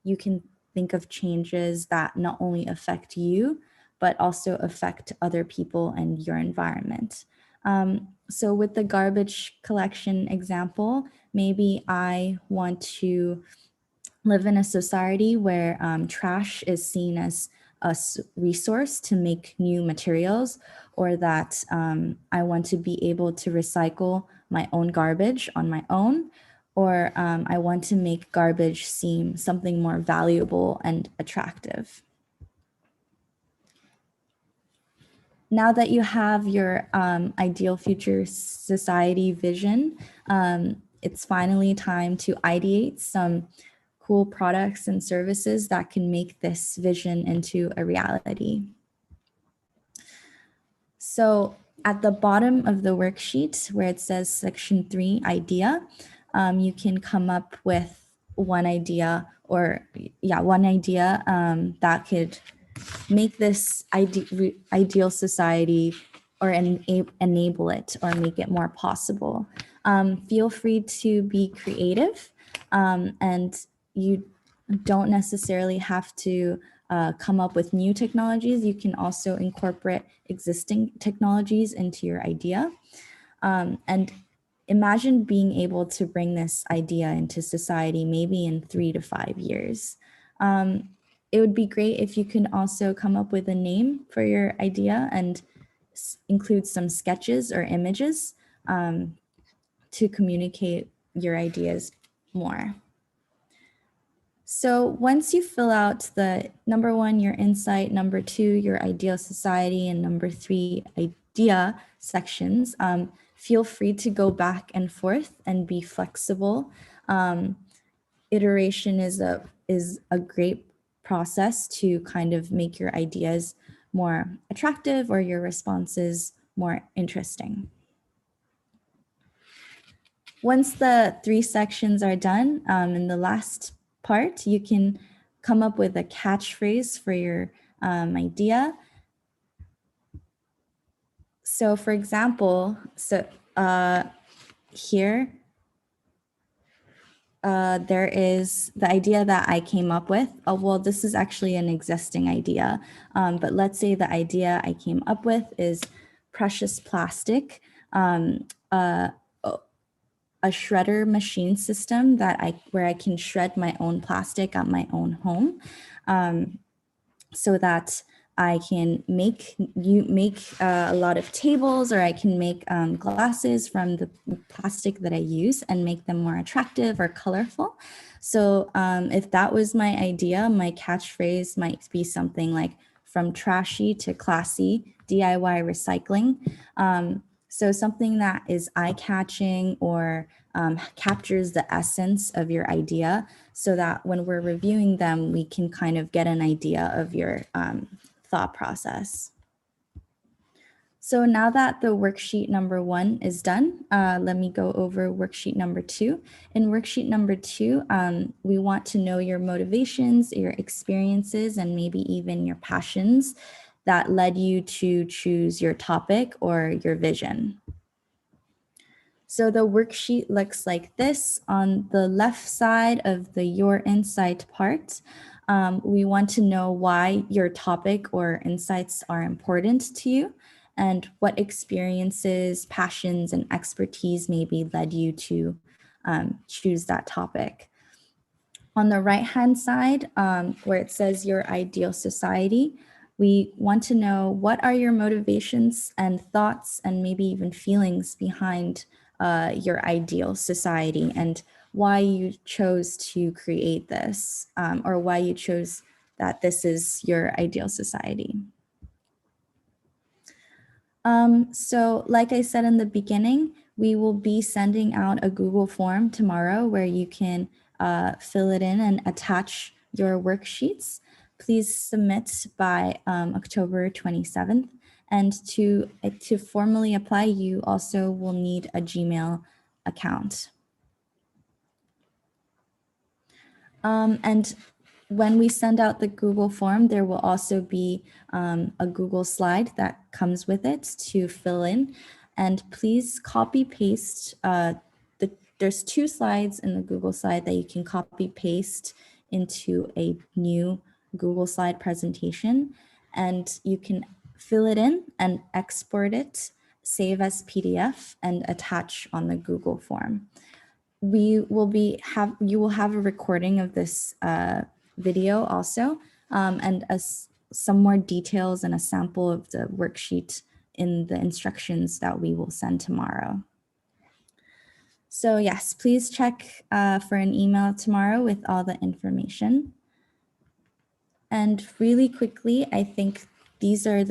you can think of changes that not only affect you, but also affect other people and your environment. So with the garbage collection example, maybe I want to live in a society where trash is seen as resource to make new materials, or that I want to be able to recycle my own garbage on my own, or I want to make garbage seem something more valuable and attractive. Now that you have your ideal future society vision, it's finally time to ideate some cool products and services that can make this vision into a reality. So at the bottom of the worksheet where it says section 3 idea, you can come up with one idea that could make this ideal society or enable it or make it more possible. Feel free to be creative, and you don't necessarily have to come up with new technologies. You can also incorporate existing technologies into your idea. And imagine being able to bring this idea into society maybe in 3 to 5 years. It would be great if you can also come up with a name for your idea and include some sketches or images to communicate your ideas more. So once you fill out the number 1, your insight, number 2, your ideal society, and number 3, idea sections, feel free to go back and forth and be flexible. Iteration is a great process to kind of make your ideas more attractive or your responses more interesting. Once the 3 sections are done, in the last part, you can come up with a catchphrase for your idea. So for example, here, there is the idea that I came up with. Oh, well, this is actually an existing idea. But let's say the idea I came up with is precious plastic, a shredder machine system where I can shred my own plastic at my own home, so that I can make a lot of tables, or I can make glasses from the plastic that I use and make them more attractive or colorful. So if that was my idea, my catchphrase might be something like from trashy to classy, DIY recycling. So something that is eye-catching or captures the essence of your idea, so that when we're reviewing them, we can kind of get an idea of your thought process. So now that the worksheet number 1 is done, let me go over worksheet number 2. In worksheet number 2, we want to know your motivations, your experiences, and maybe even your passions that led you to choose your topic or your vision. So the worksheet looks like this. On the left side of the Your Insight part, we want to know why your topic or insights are important to you, and what experiences, passions, and expertise maybe led you to choose that topic. On the right-hand side, where it says your ideal society, we want to know what are your motivations and thoughts and maybe even feelings behind your ideal society, and why you chose to create this, or why you chose that this is your ideal society. So like I said in the beginning, we will be sending out a Google form tomorrow where you can fill it in and attach your worksheets. Please submit by October 27th. And to formally apply, you also will need a Gmail account. And when we send out the Google form, there will also be a Google slide that comes with it to fill in. And please copy paste. There's 2 slides in the Google slide that you can copy paste into a new Google slide presentation. And you can fill it in and export it, save as PDF, and attach on the Google form. You will have a recording of this video also, and some more details and a sample of the worksheet in the instructions that we will send tomorrow. So yes, please check for an email tomorrow with all the information. And really quickly, I think these are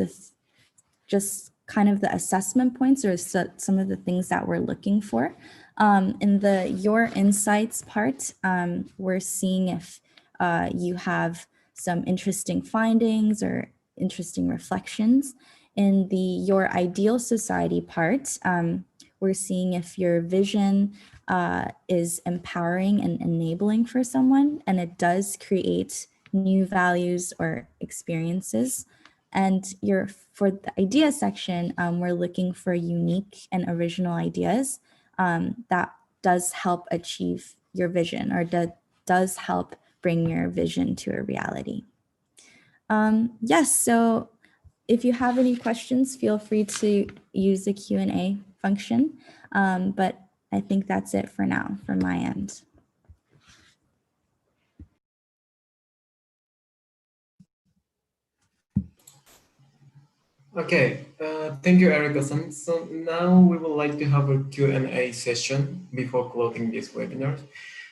just kind of the assessment points or some of the things that we're looking for. In the Your Insights part, we're seeing if you have some interesting findings or interesting reflections. In the Your Ideal Society part, we're seeing if your vision is empowering and enabling for someone, and it does create new values or experiences. And for the idea section, we're looking for unique and original ideas that does help achieve your vision or does help bring your vision to a reality. Yes, so if you have any questions, feel free to use the Q&A function. But I think that's it for now from my end. Okay, thank you, Erica-san. So now we would like to have a Q&A session before closing this webinar.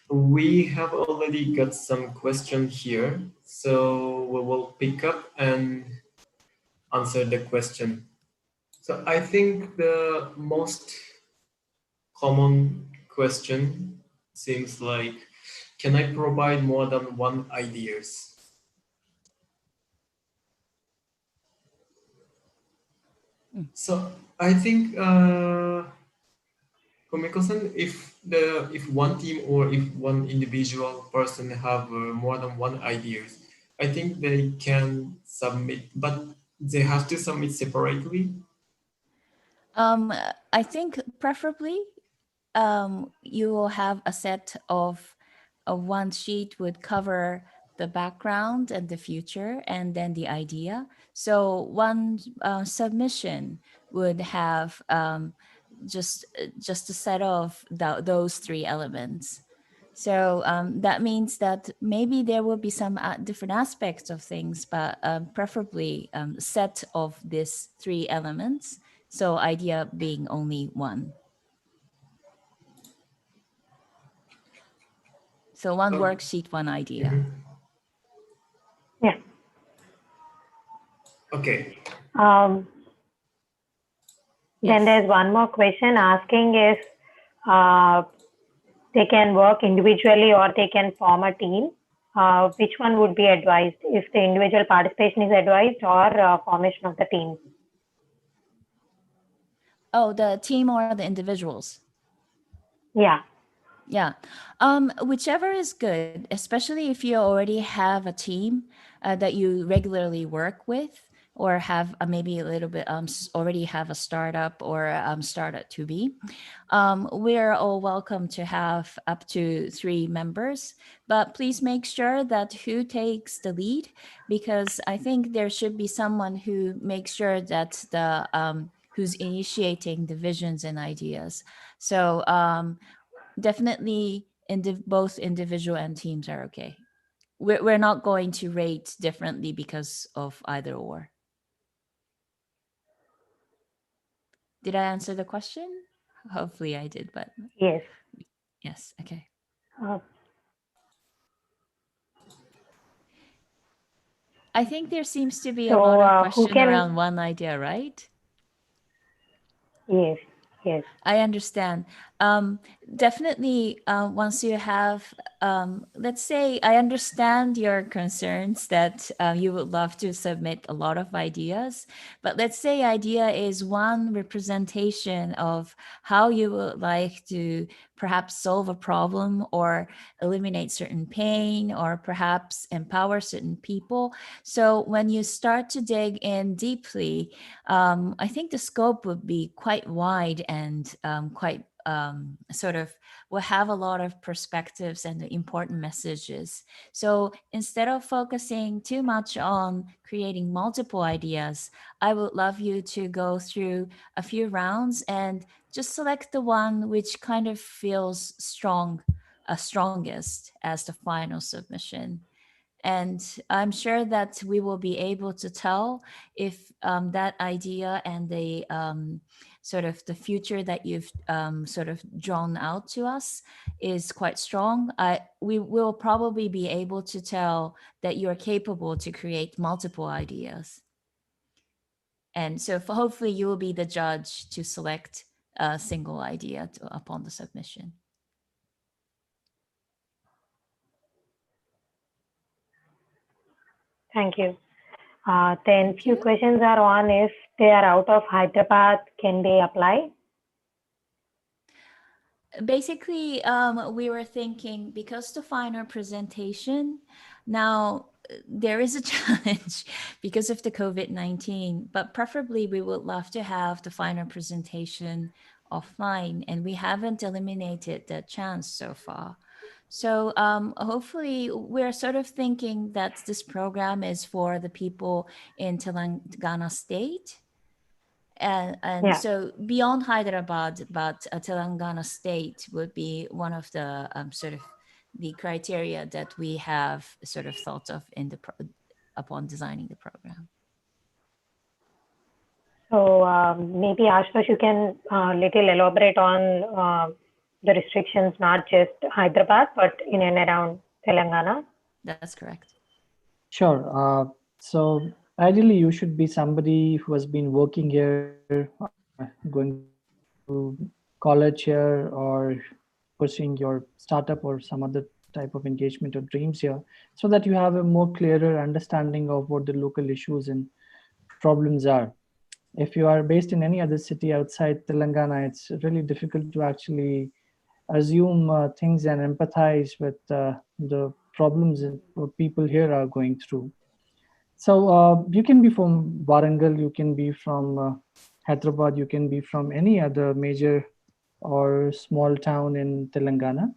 We have already got some questions here, so we will pick up and answer the question. So I think the most common question seems like, can I provide more than one ideas? So I think Komiko-san, if one team or if one individual person have more than one ideas, I think they can submit, but they have to submit separately. I think preferably you will have a set of one sheet would cover the background and the future and then the idea. So one submission would have just a set of those three elements. So that means that maybe there will be some different aspects of things, but preferably set of these three elements. So idea being only one. So one worksheet, one idea. Mm-hmm. Yeah. Okay. Then there's one more question asking if they can work individually or they can form a team. Which one would be advised, if the individual participation is advised or formation of the team? Oh, the team or the individuals? Yeah. Yeah, whichever is good, especially if you already have a team that you regularly work with, or have maybe a little bit already have a startup or startup to be. We're all welcome to have up to 3 members, but please make sure that who takes the lead, because I think there should be someone who makes sure that the who's initiating the visions and ideas. So definitely both individual and teams are okay. We're not going to rate differently because of either or. Did I answer the question? Hopefully I did, but Yes. yes, okay. I think there seems to be a lot of question around one idea, right? Yes, yes. I understand. Definitely, once you have, let's say, I understand your concerns that you would love to submit a lot of ideas, but let's say idea is one representation of how you would like to perhaps solve a problem or eliminate certain pain or perhaps empower certain people. So when you start to dig in deeply, I think the scope would be quite wide and quite sort of will have a lot of perspectives and important messages. So instead of focusing too much on creating multiple ideas, I would love you to go through a few rounds and just select the one which kind of feels strongest as the final submission. And I'm sure that we will be able to tell if that idea and the sort of the future that you've sort of drawn out to us is quite strong. We will probably be able to tell that you're capable to create multiple ideas. And so hopefully you will be the judge to select a single idea upon the submission. Thank you. Then Thank few you. questions are on if they are out of Hyderabad, can they apply? Basically, we were thinking because the final presentation now there is a challenge because of the COVID-19, but preferably we would love to have the final presentation offline, and we haven't eliminated that chance so far. So hopefully we're sort of thinking that this program is for the people in Telangana state. And Yeah. so beyond Hyderabad, but Telangana state would be one of the sort of the criteria that we have sort of thought of in the upon designing the program. So maybe Ashutosh, you can little elaborate on the restrictions, not just Hyderabad, but in and around Telangana. That's correct. Sure. So ideally, you should be somebody who has been working here, going to college here, or pursuing your startup or some other type of engagement or dreams here, so that you have a more clearer understanding of what the local issues and problems are. If you are based in any other city outside Telangana, it's really difficult to actually assume things and empathize with the problems that people here are going through. So you can be from Warangal, you can be from Hyderabad, you can be from any other major or small town in Telangana.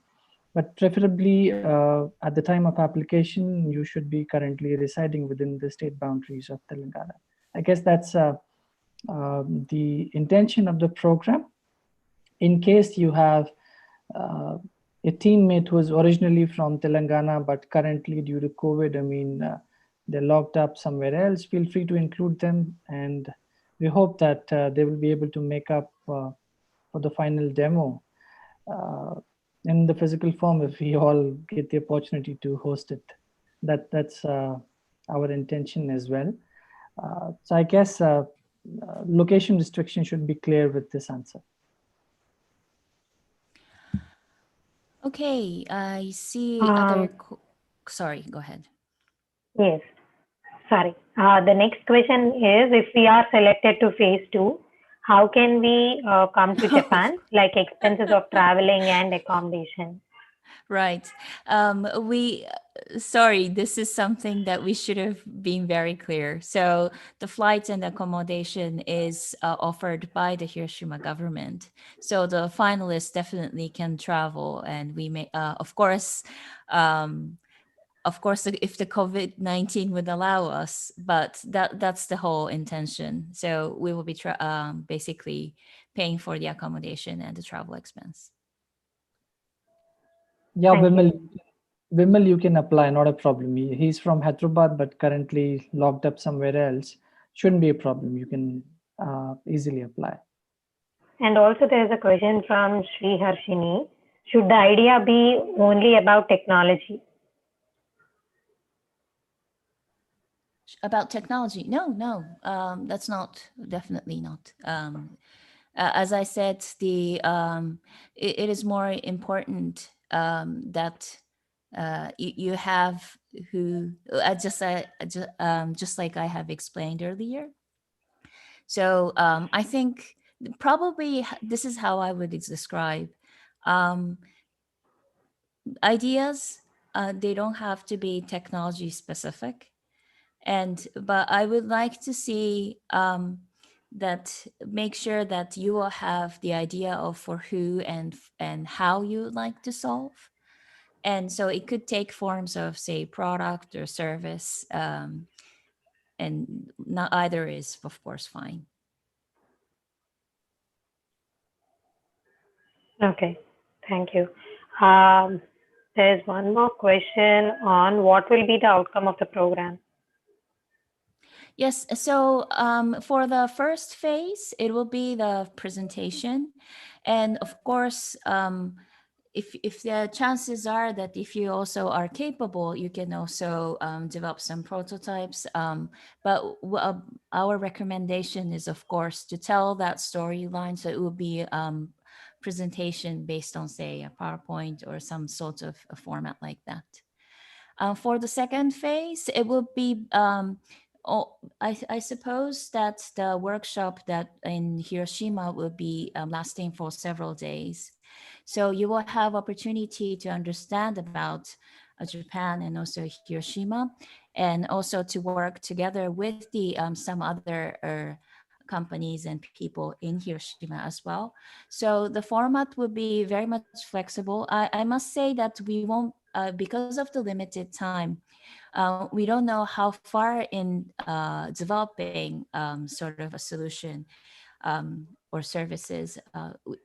But preferably at the time of application, you should be currently residing within the state boundaries of Telangana. I guess that's the intention of the program. In case you have a teammate who was originally from Telangana, but currently due to COVID, they're locked up somewhere else, feel free to include them. And we hope that they will be able to make up for the final demo in the physical form if we all get the opportunity to host it. That's our intention as well. So I guess location restriction should be clear with this answer. Okay, I see other. Sorry, go ahead. Yes, sorry. The next question is, if we are selected to phase 2, how can we come to Japan, like expenses of traveling and accommodation? Right. Sorry, this is something that we should have been very clear. So the flights and accommodation is offered by the Hiroshima government. So the finalists definitely can travel, and we may, of course, if the COVID-19 would allow us, but that's the whole intention. So we will be basically paying for the accommodation and the travel expense. Yeah, Vimal, you can apply, not a problem. He's from Hyderabad, but currently locked up somewhere else. Shouldn't be a problem. You can easily apply. And also there's a question from Sri Harshini. Should the idea be only about technology? About technology? No, that's not, definitely not. As I said, it is more important that you have who just like I have explained earlier. So I think probably this is how I would describe ideas. They don't have to be technology specific, but I would like to see that make sure that you will have the idea of for who and how you would like to solve. And so it could take forms of, say, product or service, and not either is, of course, fine. Okay, thank you. there's one more question on what will be the outcome of the program. Yes, so for the first phase, it will be the presentation. And of course, if the chances are that if you also are capable, you can also develop some prototypes. But our recommendation is, of course, to tell that storyline. So it will be presentation based on, say, a PowerPoint or some sort of a format like that. For the second phase, it will be, I suppose that the workshop that in Hiroshima will be lasting for several days. So you will have opportunity to understand about Japan and also Hiroshima, and also to work together with the some other companies and people in Hiroshima as well. So the format will be very much flexible. I must say that we won't, because of the limited time, we don't know how far in developing sort of a solution or services.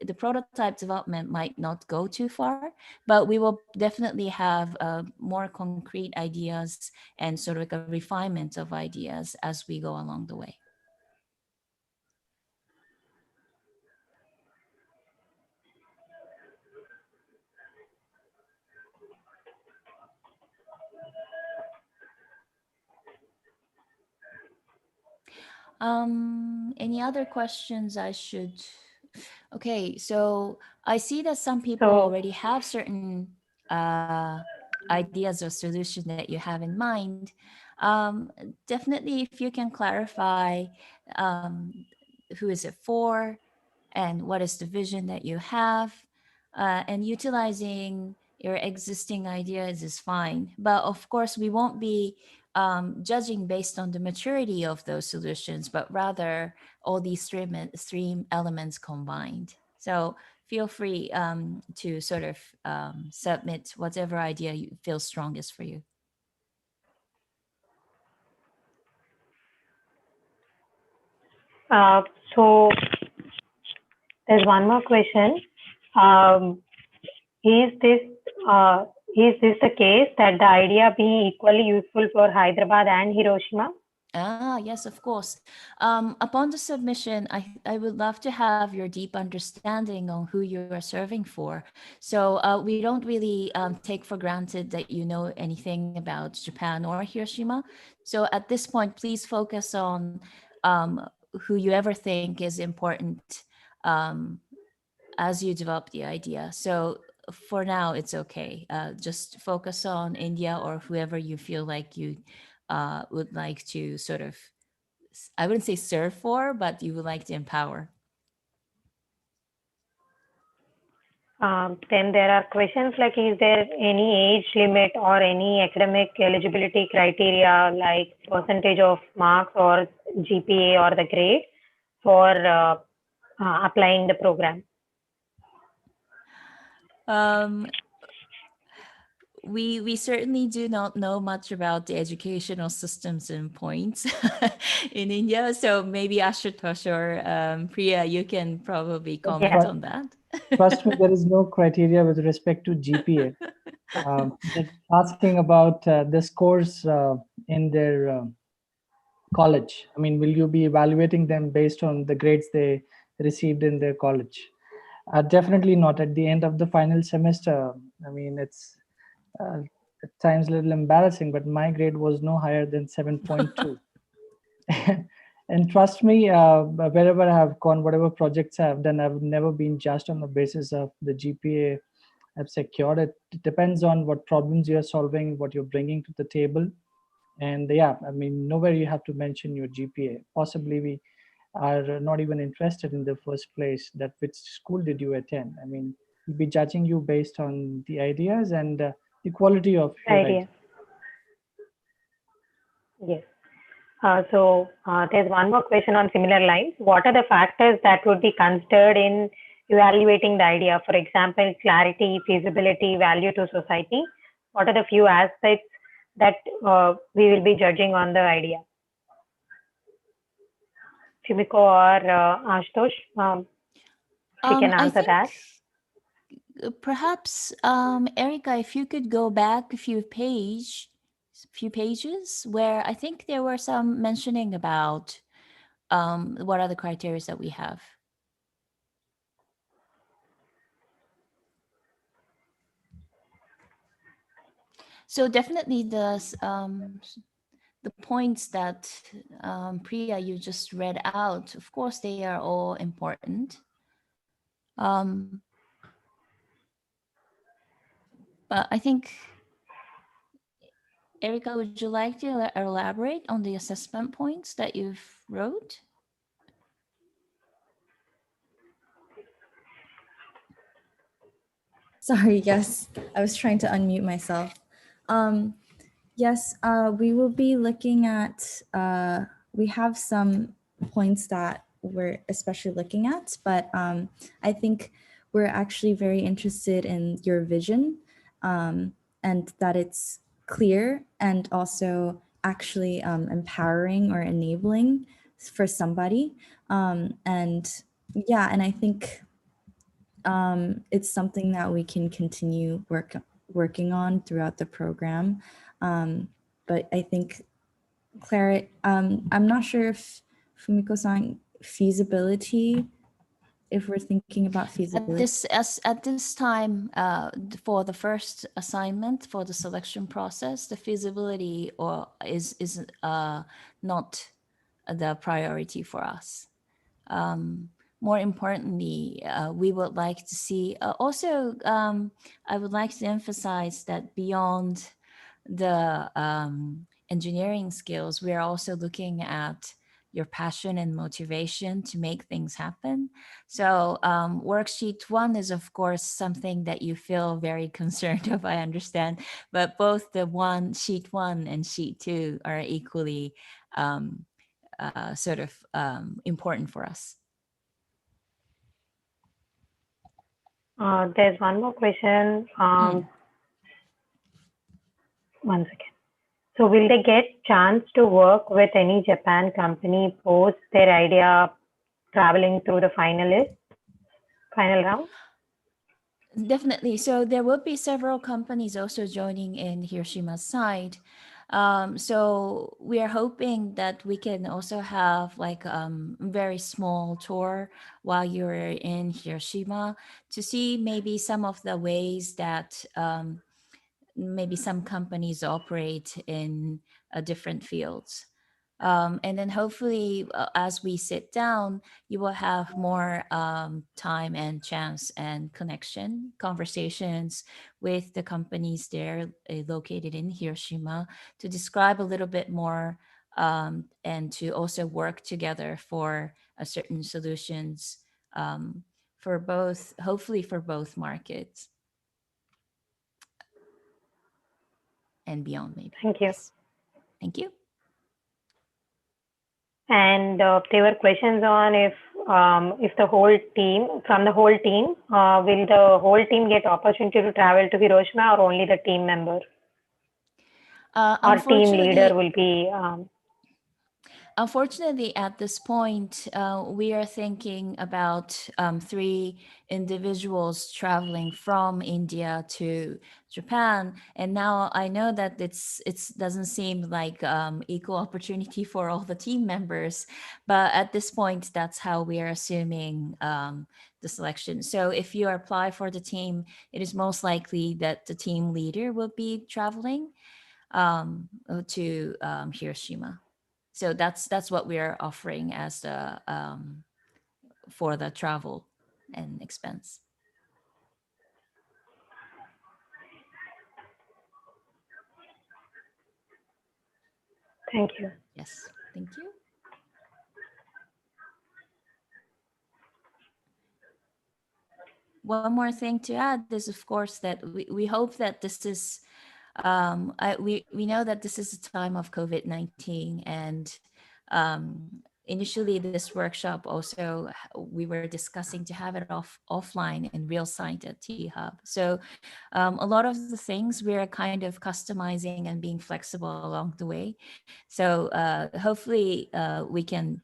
The prototype development might not go too far, but we will definitely have more concrete ideas and sort of like a refinement of ideas as we go along the way. Any other questions I should? Okay, so I see that some people already have certain ideas or solution that you have in mind. Definitely, if you can clarify who is it for and what is the vision that you have, and utilizing your existing ideas is fine. But of course, we won't be judging based on the maturity of those solutions, but rather all these three elements combined. So feel free to sort of submit whatever idea you feel strongest for you. So there's one more question. Is this the case that the idea be equally useful for Hyderabad and Hiroshima? Yes, of course. Upon the submission, I would love to have your deep understanding on who you are serving for. So we don't really take for granted that you know anything about Japan or Hiroshima. So at this point, please focus on who you ever think is important as you develop the idea. So for now, it's okay. Just focus on India or whoever you feel like you would like to sort of, I wouldn't say serve for, but you would like to empower. Then there are questions like, is there any age limit or any academic eligibility criteria like percentage of marks or GPA or the grade for applying the program? We certainly do not know much about the educational systems and points in India. So maybe Ashutosh or Priya, you can probably comment on that. Trust me, there is no criteria with respect to GPA. They're asking about the scores in their college. I mean, will you be evaluating them based on the grades they received in their college? Definitely not. At the end of the final semester, I mean, it's at times a little embarrassing, but my grade was no higher than 7.2. And trust me, wherever I have gone, whatever projects I have done, I've never been judged on the basis of the GPA I've secured. It depends on what problems you're solving, what you're bringing to the table. And yeah, I mean, nowhere you have to mention your GPA. Possibly we are not even interested in the first place that which school did you attend. I mean, we'll be judging you based on the ideas and the quality of your ideas. Yes. So there's one more question on similar lines. What are the factors that would be considered in evaluating the idea? For example, clarity, feasibility, value to society. What are the few aspects that we will be judging on the idea? Fumiko or Ashutosh, if you can answer that. perhaps, Erica, if you could go back a few pages where I think there were some mentioning about what are the criteria that we have. So definitely the points that Priya you just read out, of course they are all important. But I think, Erica, would you like to elaborate on the assessment points that you've wrote? Sorry, yes, I was trying to unmute myself. Yes, we will be looking at, we have some points that we're especially looking at, but I think we're actually very interested in your vision and that it's clear and also actually empowering or enabling for somebody. And yeah, and I think it's something that we can continue working on throughout the program. But I think Clara, I'm not sure if Fumiko-san, feasibility, if we're thinking about feasibility. At this time, for the first assignment for the selection process, the feasibility is not the priority for us. More importantly, we would like to see, also, I would like to emphasize that beyond the engineering skills, we are also looking at your passion and motivation to make things happen. So worksheet 1 is of course something that you feel very concerned of, I understand, but both the sheet 1 and sheet 2 are equally sort of important for us. There's one more question. One second. So will they get chance to work with any Japan company post their idea traveling through the final round? Definitely. So there will be several companies also joining in Hiroshima's side. So we are hoping that we can also have like very small tour while you're in Hiroshima to see maybe some of the ways that maybe some companies operate in different fields. And then hopefully as we sit down, you will have more time and chance and conversations with the companies there located in Hiroshima to describe a little bit more and to also work together for certain solutions for both, hopefully for both markets and beyond maybe. Thank you. Yes. Thank you. And there were questions on if the whole team, from the whole team, will the whole team get opportunity to travel to Hiroshima or only the team member? Or team leader will be... Unfortunately, at this point, we are thinking about 3 individuals traveling from India to Japan, and now I know that it doesn't seem like equal opportunity for all the team members, but at this point, that's how we are assuming the selection. So if you apply for the team, it is most likely that the team leader will be traveling to Hiroshima. So that's what we are offering as the for the travel and expense. Thank you. Yes, thank you. One more thing to add is, of course, that we hope that this is, we know that this is a time of COVID-19, and initially this workshop also, we were discussing to have it offline in real site at T-Hub. So a lot of the things we're kind of customizing and being flexible along the way. So hopefully we can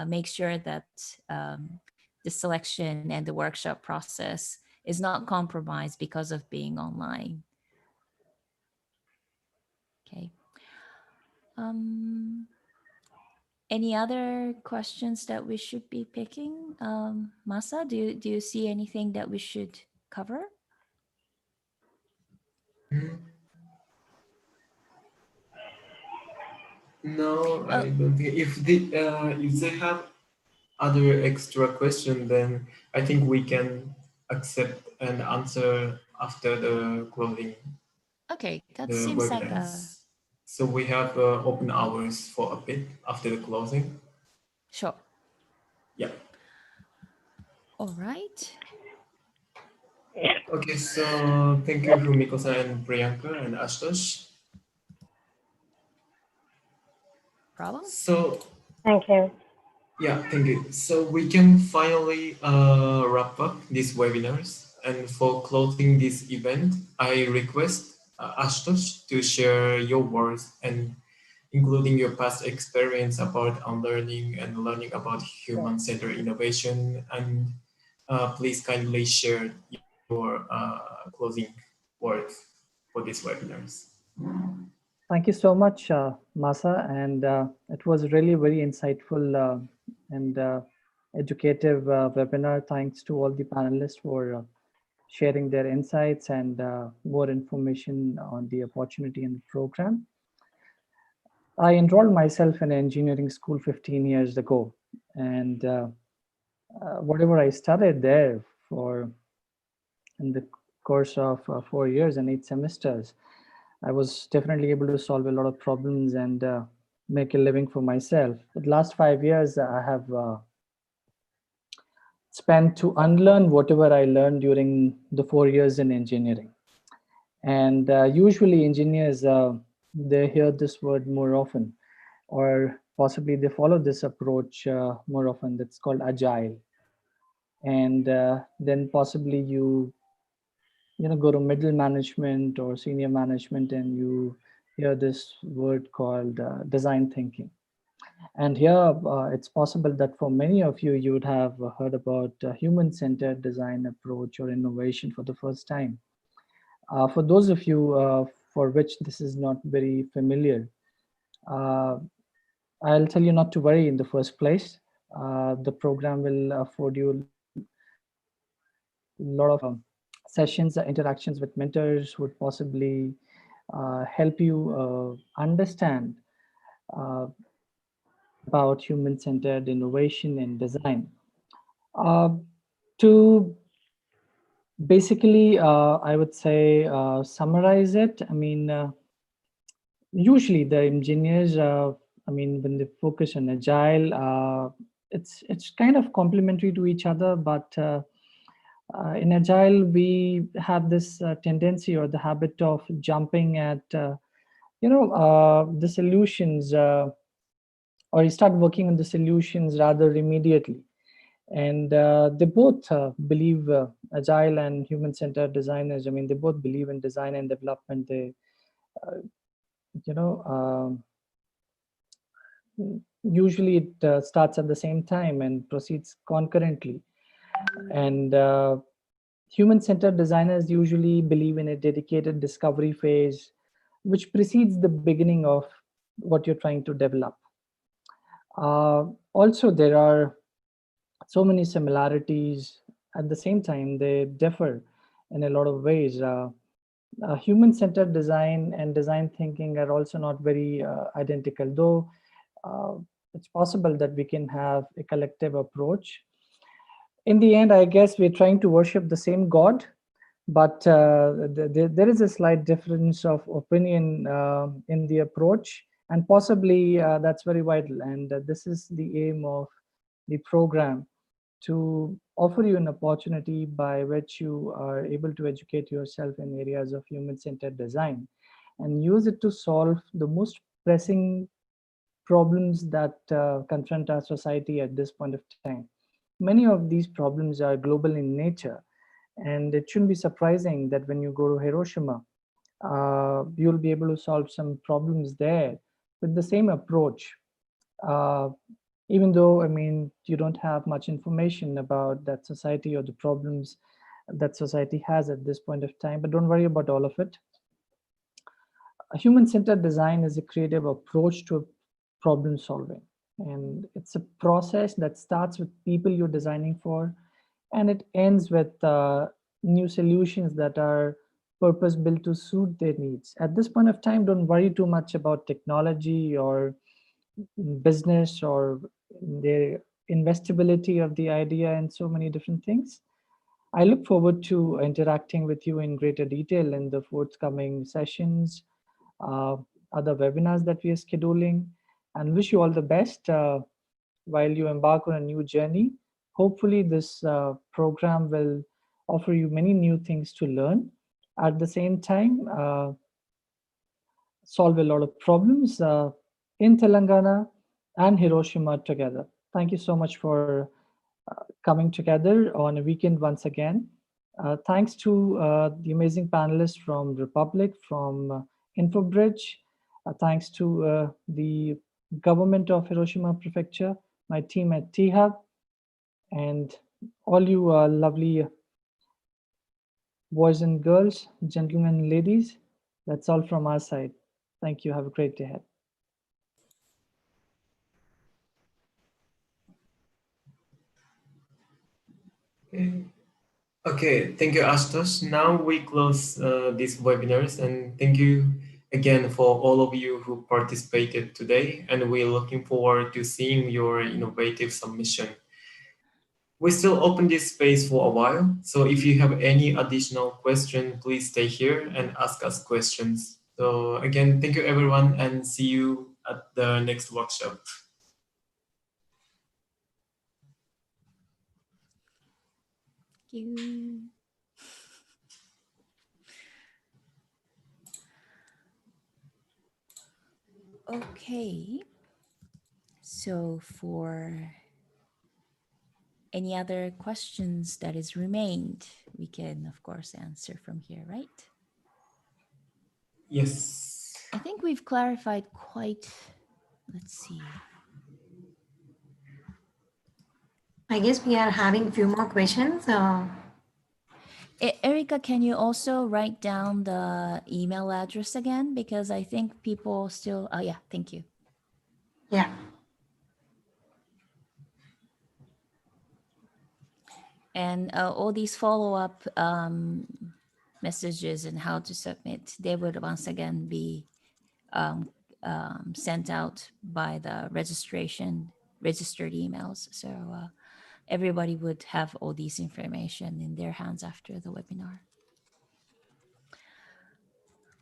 make sure that the selection and the workshop process is not compromised because of being online. Okay. Any other questions that we should be picking? Masa, do you see anything that we should cover? No, I don't think. If they have other extra question, then I think we can accept and answer after the closing Okay, that the seems like webinars. So we have open hours for a bit after the closing. sure. Yeah. All right. Okay, so thank you, Rumiko-san and Priyanka and Ashutosh. Problem? So Thank you. yeah, thank you. So we can finally wrap up these webinars. And for closing this event, I request Ashutosh to share your words and including your past experience about unlearning and learning about human-centered innovation. And please kindly share your closing words for these webinars. Thank you so much, Masa, and it was really very insightful and educative webinar. Thanks to all the panelists for sharing their insights and more information on the opportunity and the program. I enrolled myself in engineering school 15 years ago, and whatever I studied there for in the course of 4 years and 8 semesters, I was definitely able to solve a lot of problems and make a living for myself. But the last 5 years, I have spent to unlearn whatever I learned during the 4 years in engineering. And usually engineers, they hear this word more often, or possibly they follow this approach more often. That's called agile. And then possibly you go to middle management or senior management and you hear this word called design thinking. And here it's possible that for many of you, you would have heard about human-centered design approach or innovation for the first time. For those of you for which this is not very familiar, I'll tell you not to worry in the first place. The program will afford you a lot of sessions, interactions with mentors would possibly help you understand about human-centered innovation and design. To basically, I would say, summarize it, I mean, usually the engineers, I mean, when they focus on agile, it's kind of complementary to each other, but in agile, we have this tendency or the habit of jumping at, the solutions, or you start working on the solutions rather immediately. And they both believe, agile and human-centered designers, I mean, they both believe in design and development. They, usually it starts at the same time and proceeds concurrently. And human-centered designers usually believe in a dedicated discovery phase, which precedes the beginning of what you're trying to develop. Also, there are so many similarities. At the same time, they differ in a lot of ways. Human-centered design and design thinking are also not very identical, though it's possible that we can have a collective approach. In the end, I guess we're trying to worship the same God, but there is a slight difference of opinion in the approach, and possibly that's very vital. And this is the aim of the program, to offer you an opportunity by which you are able to educate yourself in areas of human-centered design and use it to solve the most pressing problems that confront our society at this point of time. Many of these problems are global in nature, and it shouldn't be surprising that when you go to Hiroshima, you'll be able to solve some problems there with the same approach. Even though, I mean, you don't have much information about that society or the problems that society has at this point of time, but don't worry about all of it. A human-centered design is a creative approach to problem solving. And it's a process that starts with people you're designing for, and it ends with new solutions that are purpose-built to suit their needs. At this point of time, don't worry too much about technology or business or the investability of the idea and so many different things. I look forward to interacting with you in greater detail in the forthcoming sessions, other webinars that we are scheduling, and wish you all the best while you embark on a new journey. Hopefully this program will offer you many new things to learn. At the same time, solve a lot of problems in Telangana and Hiroshima together. Thank you so much for coming together on a weekend once again. Thanks to the amazing panelists from Republic, from InfoBridge. Thanks to the government of Hiroshima Prefecture, my team at T-Hub, and all you lovely boys and girls, gentlemen and ladies. That's all from our side. Thank you. Have a great day ahead. Okay, thank you, Ashutosh. Now we close these webinars, and thank you again for all of you who participated today, and we're looking forward to seeing your innovative submission. We still open this space for a while, so if you have any additional question, please stay here and ask us questions. So again, thank you everyone, and see you at the next workshop. Thank you. Okay, so for any other questions that is remained, we can of course answer from here, right? Yes. I think we've clarified quite, let's see. I guess we are having few more questions. Erica, can you also write down the email address again? Because I think people still, oh yeah, thank you. Yeah. And all these follow-up messages and how to submit, they would once again be sent out by the registered emails. So everybody would have all these information in their hands after the webinar.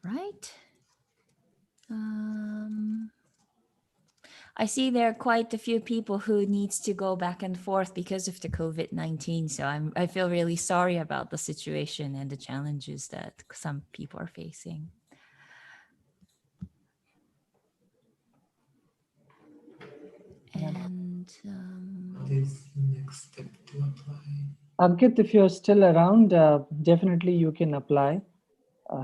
Right. I see there are quite a few people who needs to go back and forth because of the COVID-19. So I feel really sorry about the situation and the challenges that some people are facing. And What is the next step to apply? Ankit, if you're still around, definitely you can apply.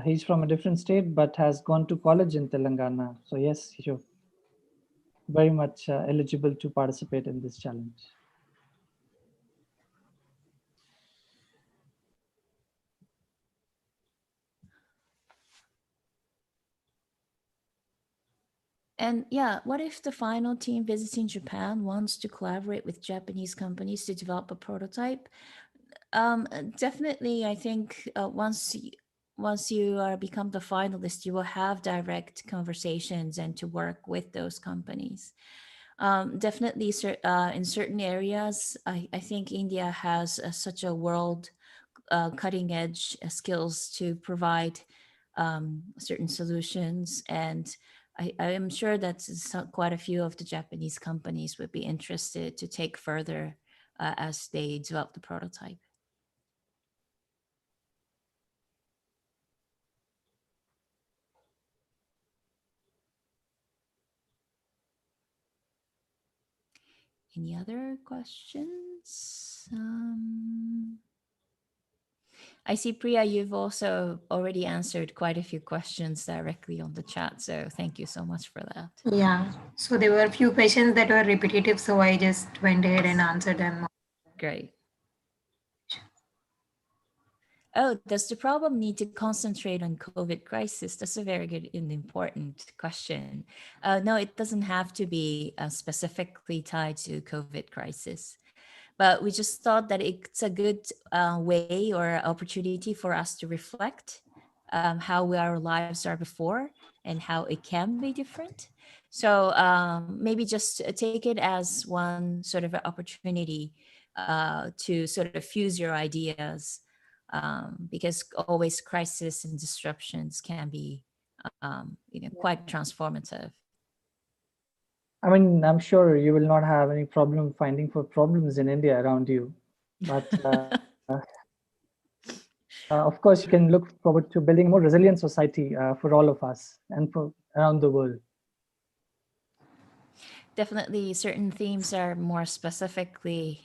He's from a different state, but has gone to college in Telangana. So yes, you're very much eligible to participate in this challenge. And yeah, what if the final team visiting Japan wants to collaborate with Japanese companies to develop a prototype? Definitely, I think once you become the finalist, you will have direct conversations and to work with those companies. Definitely, in certain areas, I think India has such a world cutting edge skills to provide certain solutions, and I am sure that quite a few of the Japanese companies would be interested to take further as they develop the prototype. Any other questions? I see, Priya, you've also already answered quite a few questions directly on the chat. So thank you so much for that. Yeah. So there were a few questions that were repetitive. So I just went ahead and answered them. Great. Oh, does the problem need to concentrate on COVID crisis? That's a very good and important question. No, it doesn't have to be specifically tied to COVID crisis. But we just thought that it's a good way or opportunity for us to reflect how our lives are before and how it can be different. So maybe just take it as one sort of opportunity to sort of fuse your ideas, because always crisis and disruptions can be quite transformative. I mean, I'm sure you will not have any problem finding for problems in India around you, but of course, you can look forward to building a more resilient society for all of us and for around the world. Definitely, certain themes are more specifically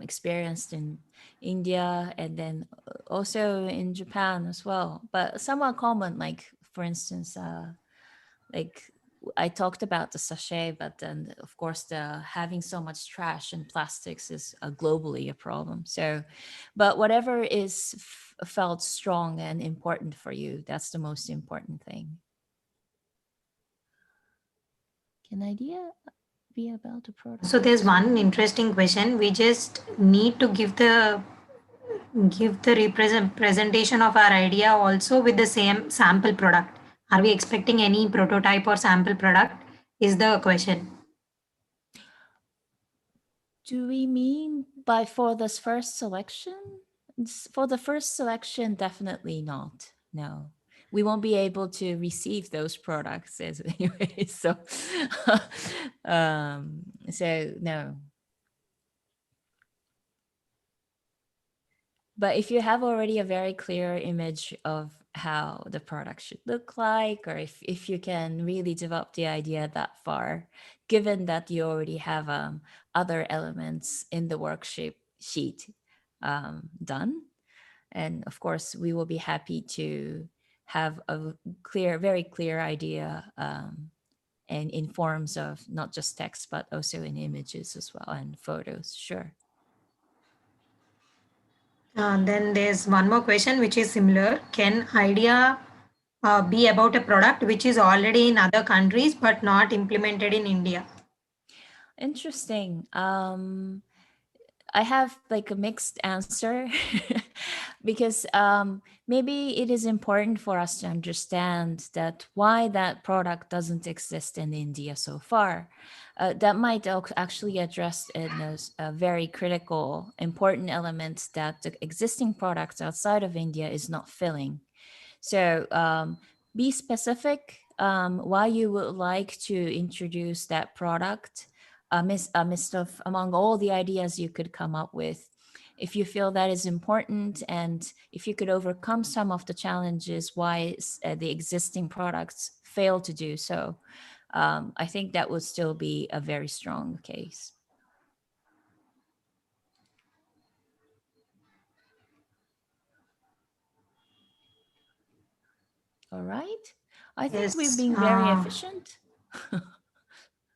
experienced in India and then also in Japan as well, but somewhat common. Like for instance, like I talked about the sachet, but then of course the having so much trash and plastics is globally a problem. So, but whatever is felt strong and important for you, that's the most important thing. Can idea be about the product? So there's one interesting question. We just need to give the presentation of our idea also with the same sample product. Are we expecting any prototype or sample product is the question. Do we mean by for this first selection? For the first selection, definitely not. No, we won't be able to receive those products as anyway. So, so no. But if you have already a very clear image of how the product should look like, or if you can really develop the idea that far, given that you already have other elements in the worksheet done, and of course we will be happy to have a very clear idea and in forms of not just text but also in images as well and photos. Sure. Then there's one more question which is similar. Can idea be about a product which is already in other countries but not implemented in India? Interesting. I have like a mixed answer because maybe it is important for us to understand that why that product doesn't exist in India so far. That might actually address a very critical, important element that the existing products outside of India is not filling. So be specific why you would like to introduce that product amidst of among all the ideas you could come up with. If you feel that is important and if you could overcome some of the challenges why the existing products fail to do so, I think that would still be a very strong case. All right. I think Yes, we've been very efficient.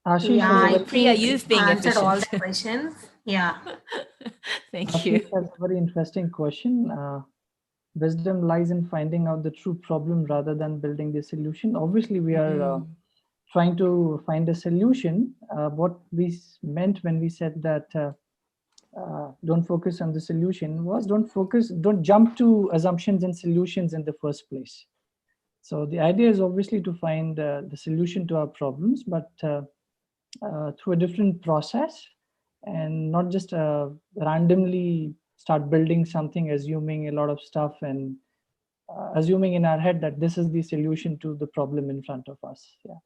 Ashish yeah, has a I very, Priya, think you've been answered all the efficient. questions. Yeah. Thank you. Ashish has a very interesting question. Wisdom lies in finding out the true problem rather than building the solution. Obviously, we are trying to find a solution. What we meant when we said that don't focus on the solution was don't jump to assumptions and solutions in the first place. So the idea is obviously to find the solution to our problems, but through a different process and not just randomly start building something, assuming a lot of stuff and assuming in our head that this is the solution to the problem in front of us. Yeah.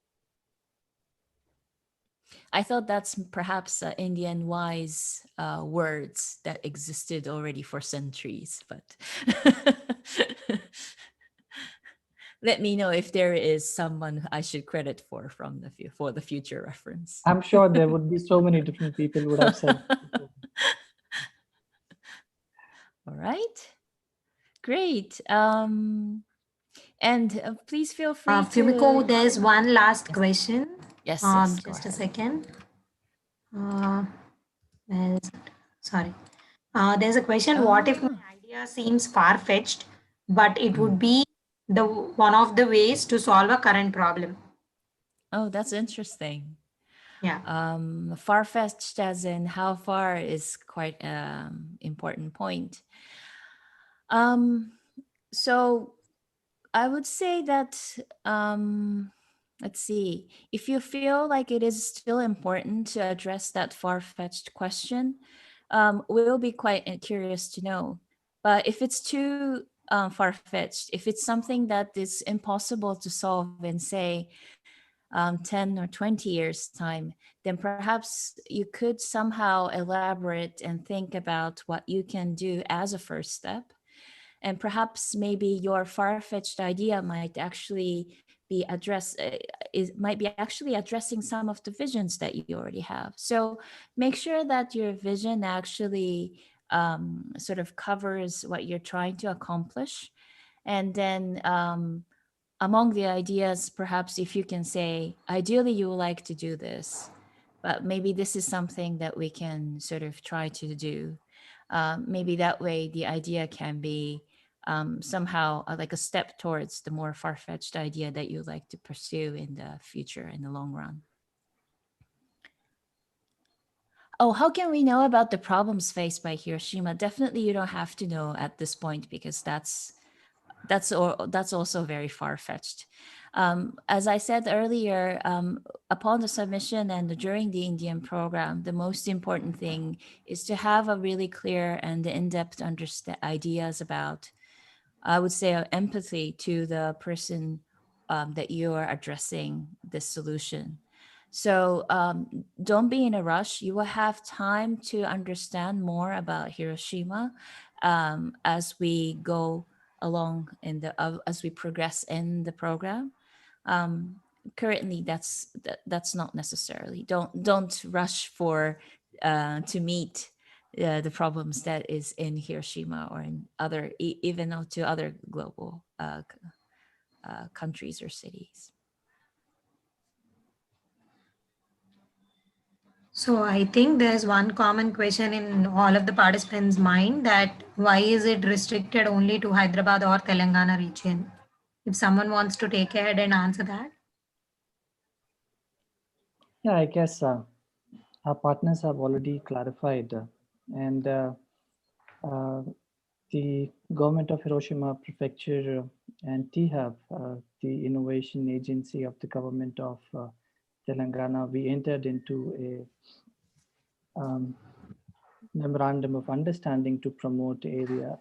I thought that's perhaps Indian wise words that existed already for centuries, but let me know if there is someone I should credit for the future reference. I'm sure there would be so many different people who would have said. All right, great. And please feel free Fumiko, there's one last question. Yes, just a second. Where is it? Sorry. There's a question. What if my idea idea seems far-fetched, but it would Mm. be the one of the ways to solve a current problem. Oh, that's interesting. Yeah. Far-fetched as in how far is quite important point. So I would say that let's see, if you feel like it is still important to address that far-fetched question, we'll be quite curious to know. But if it's too far-fetched, if it's something that is impossible to solve in, say, 10 or 20 years' time, then perhaps you could somehow elaborate and think about what you can do as a first step. And perhaps maybe your far-fetched idea might actually be might be actually addressing some of the visions that you already have. So make sure that your vision actually sort of covers what you're trying to accomplish. And then among the ideas, perhaps if you can say, ideally you would like to do this, but maybe this is something that we can sort of try to do. Maybe that way the idea can be somehow like a step towards the more far-fetched idea that you'd like to pursue in the future, in the long run. Oh, how can we know about the problems faced by Hiroshima? Definitely you don't have to know at this point, because that's also very far-fetched. As I said earlier, upon the submission and during the Indian program, the most important thing is to have a really clear and in-depth ideas about, I would say, empathy to the person that you are addressing this solution. So don't be in a rush. You will have time to understand more about Hiroshima as we go along as we progress in the program. Currently, that's not necessarily. Don't rush for to meet the problems that is in Hiroshima or in other even to other global countries or cities. So I think there's one common question in all of the participants' mind, that why is it restricted only to Hyderabad or Telangana region? If someone wants to take ahead and answer that. Yeah, I guess our partners have already clarified, and the government of Hiroshima Prefecture and THAB, the innovation agency of the government of Telangana, we entered into a memorandum of understanding to promote area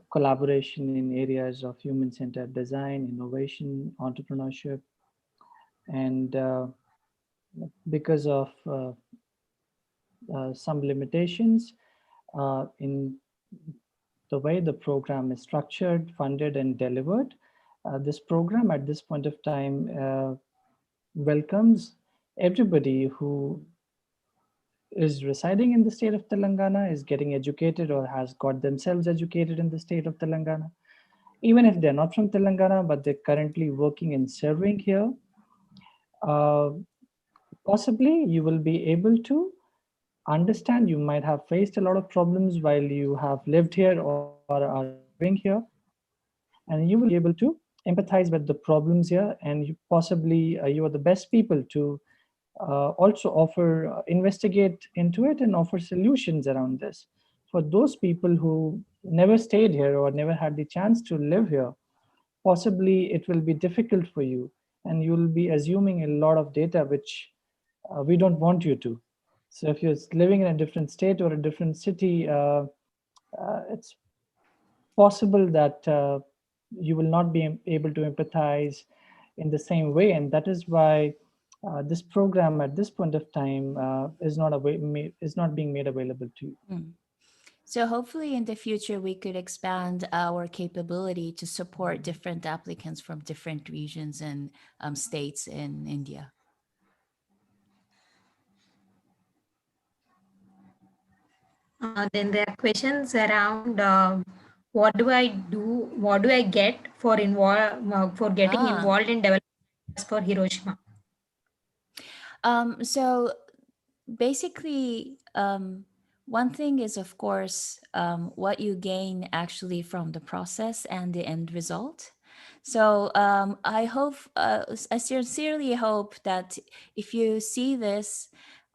collaboration in areas of human-centered design, innovation, entrepreneurship, and because of some limitations in the way the program is structured, funded, and delivered, this program at this point of time welcomes everybody who is residing in the state of Telangana, is getting educated or has got themselves educated in the state of Telangana. Even if they're not from Telangana, but they're currently working and serving here, possibly you will be able to understand. You might have faced a lot of problems while you have lived here or are serving here, and you will be able to empathize with the problems here, and you possibly you are the best people to also offer, investigate into it and offer solutions around this. For those people who never stayed here or never had the chance to live here, possibly it will be difficult for you, and you'll be assuming a lot of data which we don't want you to. So if you're living in a different state or a different city, it's possible that you will not be able to empathize in the same way, and that is why this program at this point of time is not being made available to you. So hopefully in the future, we could expand our capability to support different applicants from different regions and states in India. Then there are questions around what do I do? What do I get for getting involved in development for Hiroshima? So basically, One thing is, of course, what you gain actually from the process and the end result. So I sincerely hope that if you see this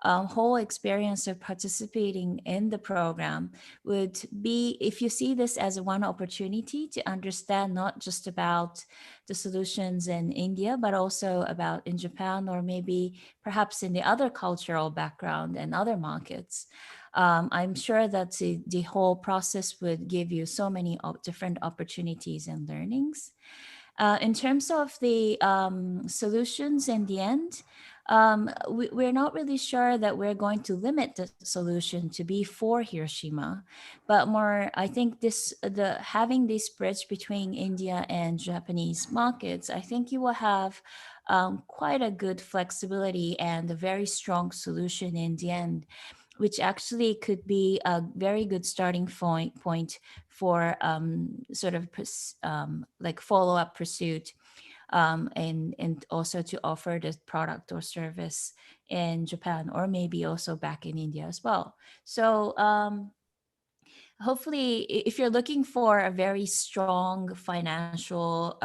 whole experience of participating in the program would be, if you see this as one opportunity to understand not just about the solutions in India, but also about in Japan, or maybe perhaps in the other cultural background and other markets. I'm sure that the whole process would give you so many different opportunities and learnings. In terms of the solutions in the end, we're not really sure that we're going to limit the solution to be for Hiroshima, but more, I think having this bridge between India and Japanese markets, I think you will have quite a good flexibility and a very strong solution in the end, which actually could be a very good starting point for sort of like follow-up pursuit, and also to offer the product or service in Japan, or maybe also back in India as well. So hopefully, if you're looking for a very strong financial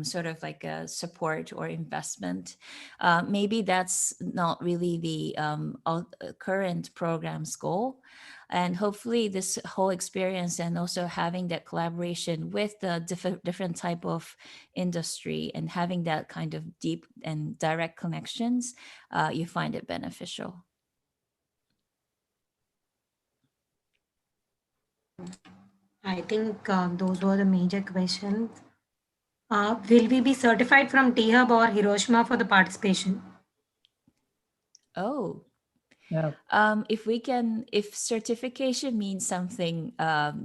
sort of like a support or investment, maybe that's not really the current program's goal. And hopefully this whole experience, and also having that collaboration with the different type of industry, and having that kind of deep and direct connections, you find it beneficial. I think those were the major questions. Will we be certified from T-Hub or Hiroshima for the participation? Oh, Yeah. if certification means something,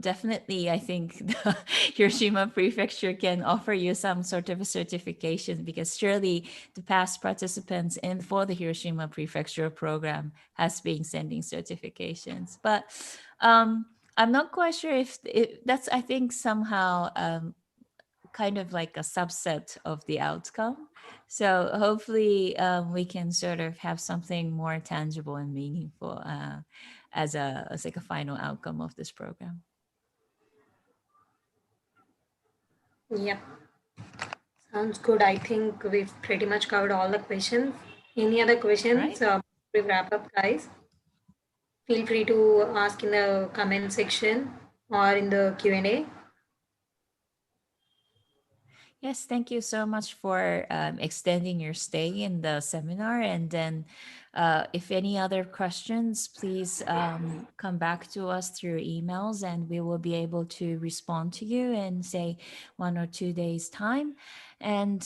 definitely I think the Hiroshima Prefecture can offer you some sort of a certification, because surely the past participants for the Hiroshima Prefecture program has been sending certifications. But I'm not quite sure if that's, I think, somehow kind of like a subset of the outcome. So hopefully we can sort of have something more tangible and meaningful as like a final outcome of this program. Yep. Sounds good. I think we've pretty much covered all the questions. Any other questions? Right. We wrap up, guys. Feel free to ask in the comment section or in the Q&A. Yes, thank you so much for extending your stay in the seminar. And then if any other questions, please come back to us through emails, and we will be able to respond to you in, say, 1 or 2 days' time. And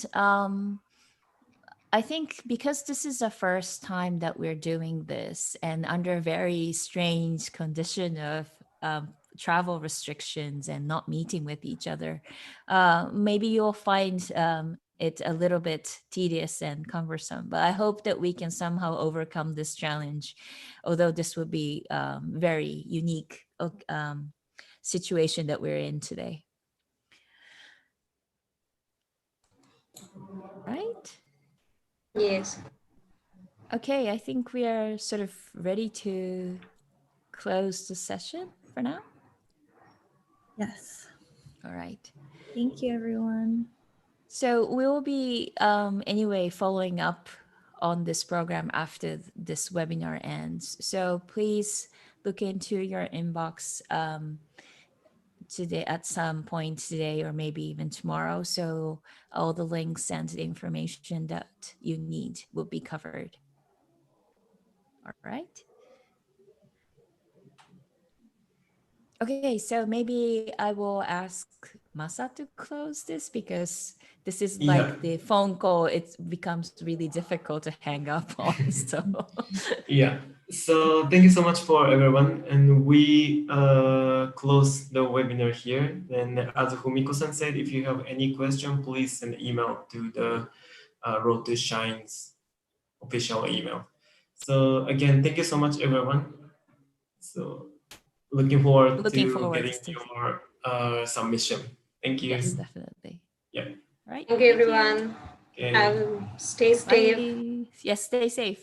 I think because this is the first time that we're doing this, and under very strange condition of travel restrictions and not meeting with each other, maybe you'll find it a little bit tedious and cumbersome. But I hope that we can somehow overcome this challenge, although this would be very unique situation that we're in today. Right? Yes. Okay, I think we are sort of ready to close the session for now. Yes. All right. Thank you, everyone. So we will be anyway following up on this program after this webinar ends. So please look into your inbox today, at some point today, or maybe even tomorrow. So all the links and the information that you need will be covered. All right. Okay, so maybe I will ask Masa to close this, because this is like the phone call. It becomes really difficult to hang up on. So Yeah. So thank you so much for everyone. And we close the webinar here. And as Fumiko-san said, if you have any question, please send email to the Road to Shine's official email. So again, thank you so much, everyone. So looking forward to getting your submission. Thank you. Yes, definitely. Yeah. Right. Thank you, everyone. Okay. Stay safe. Bye. Yes, stay safe.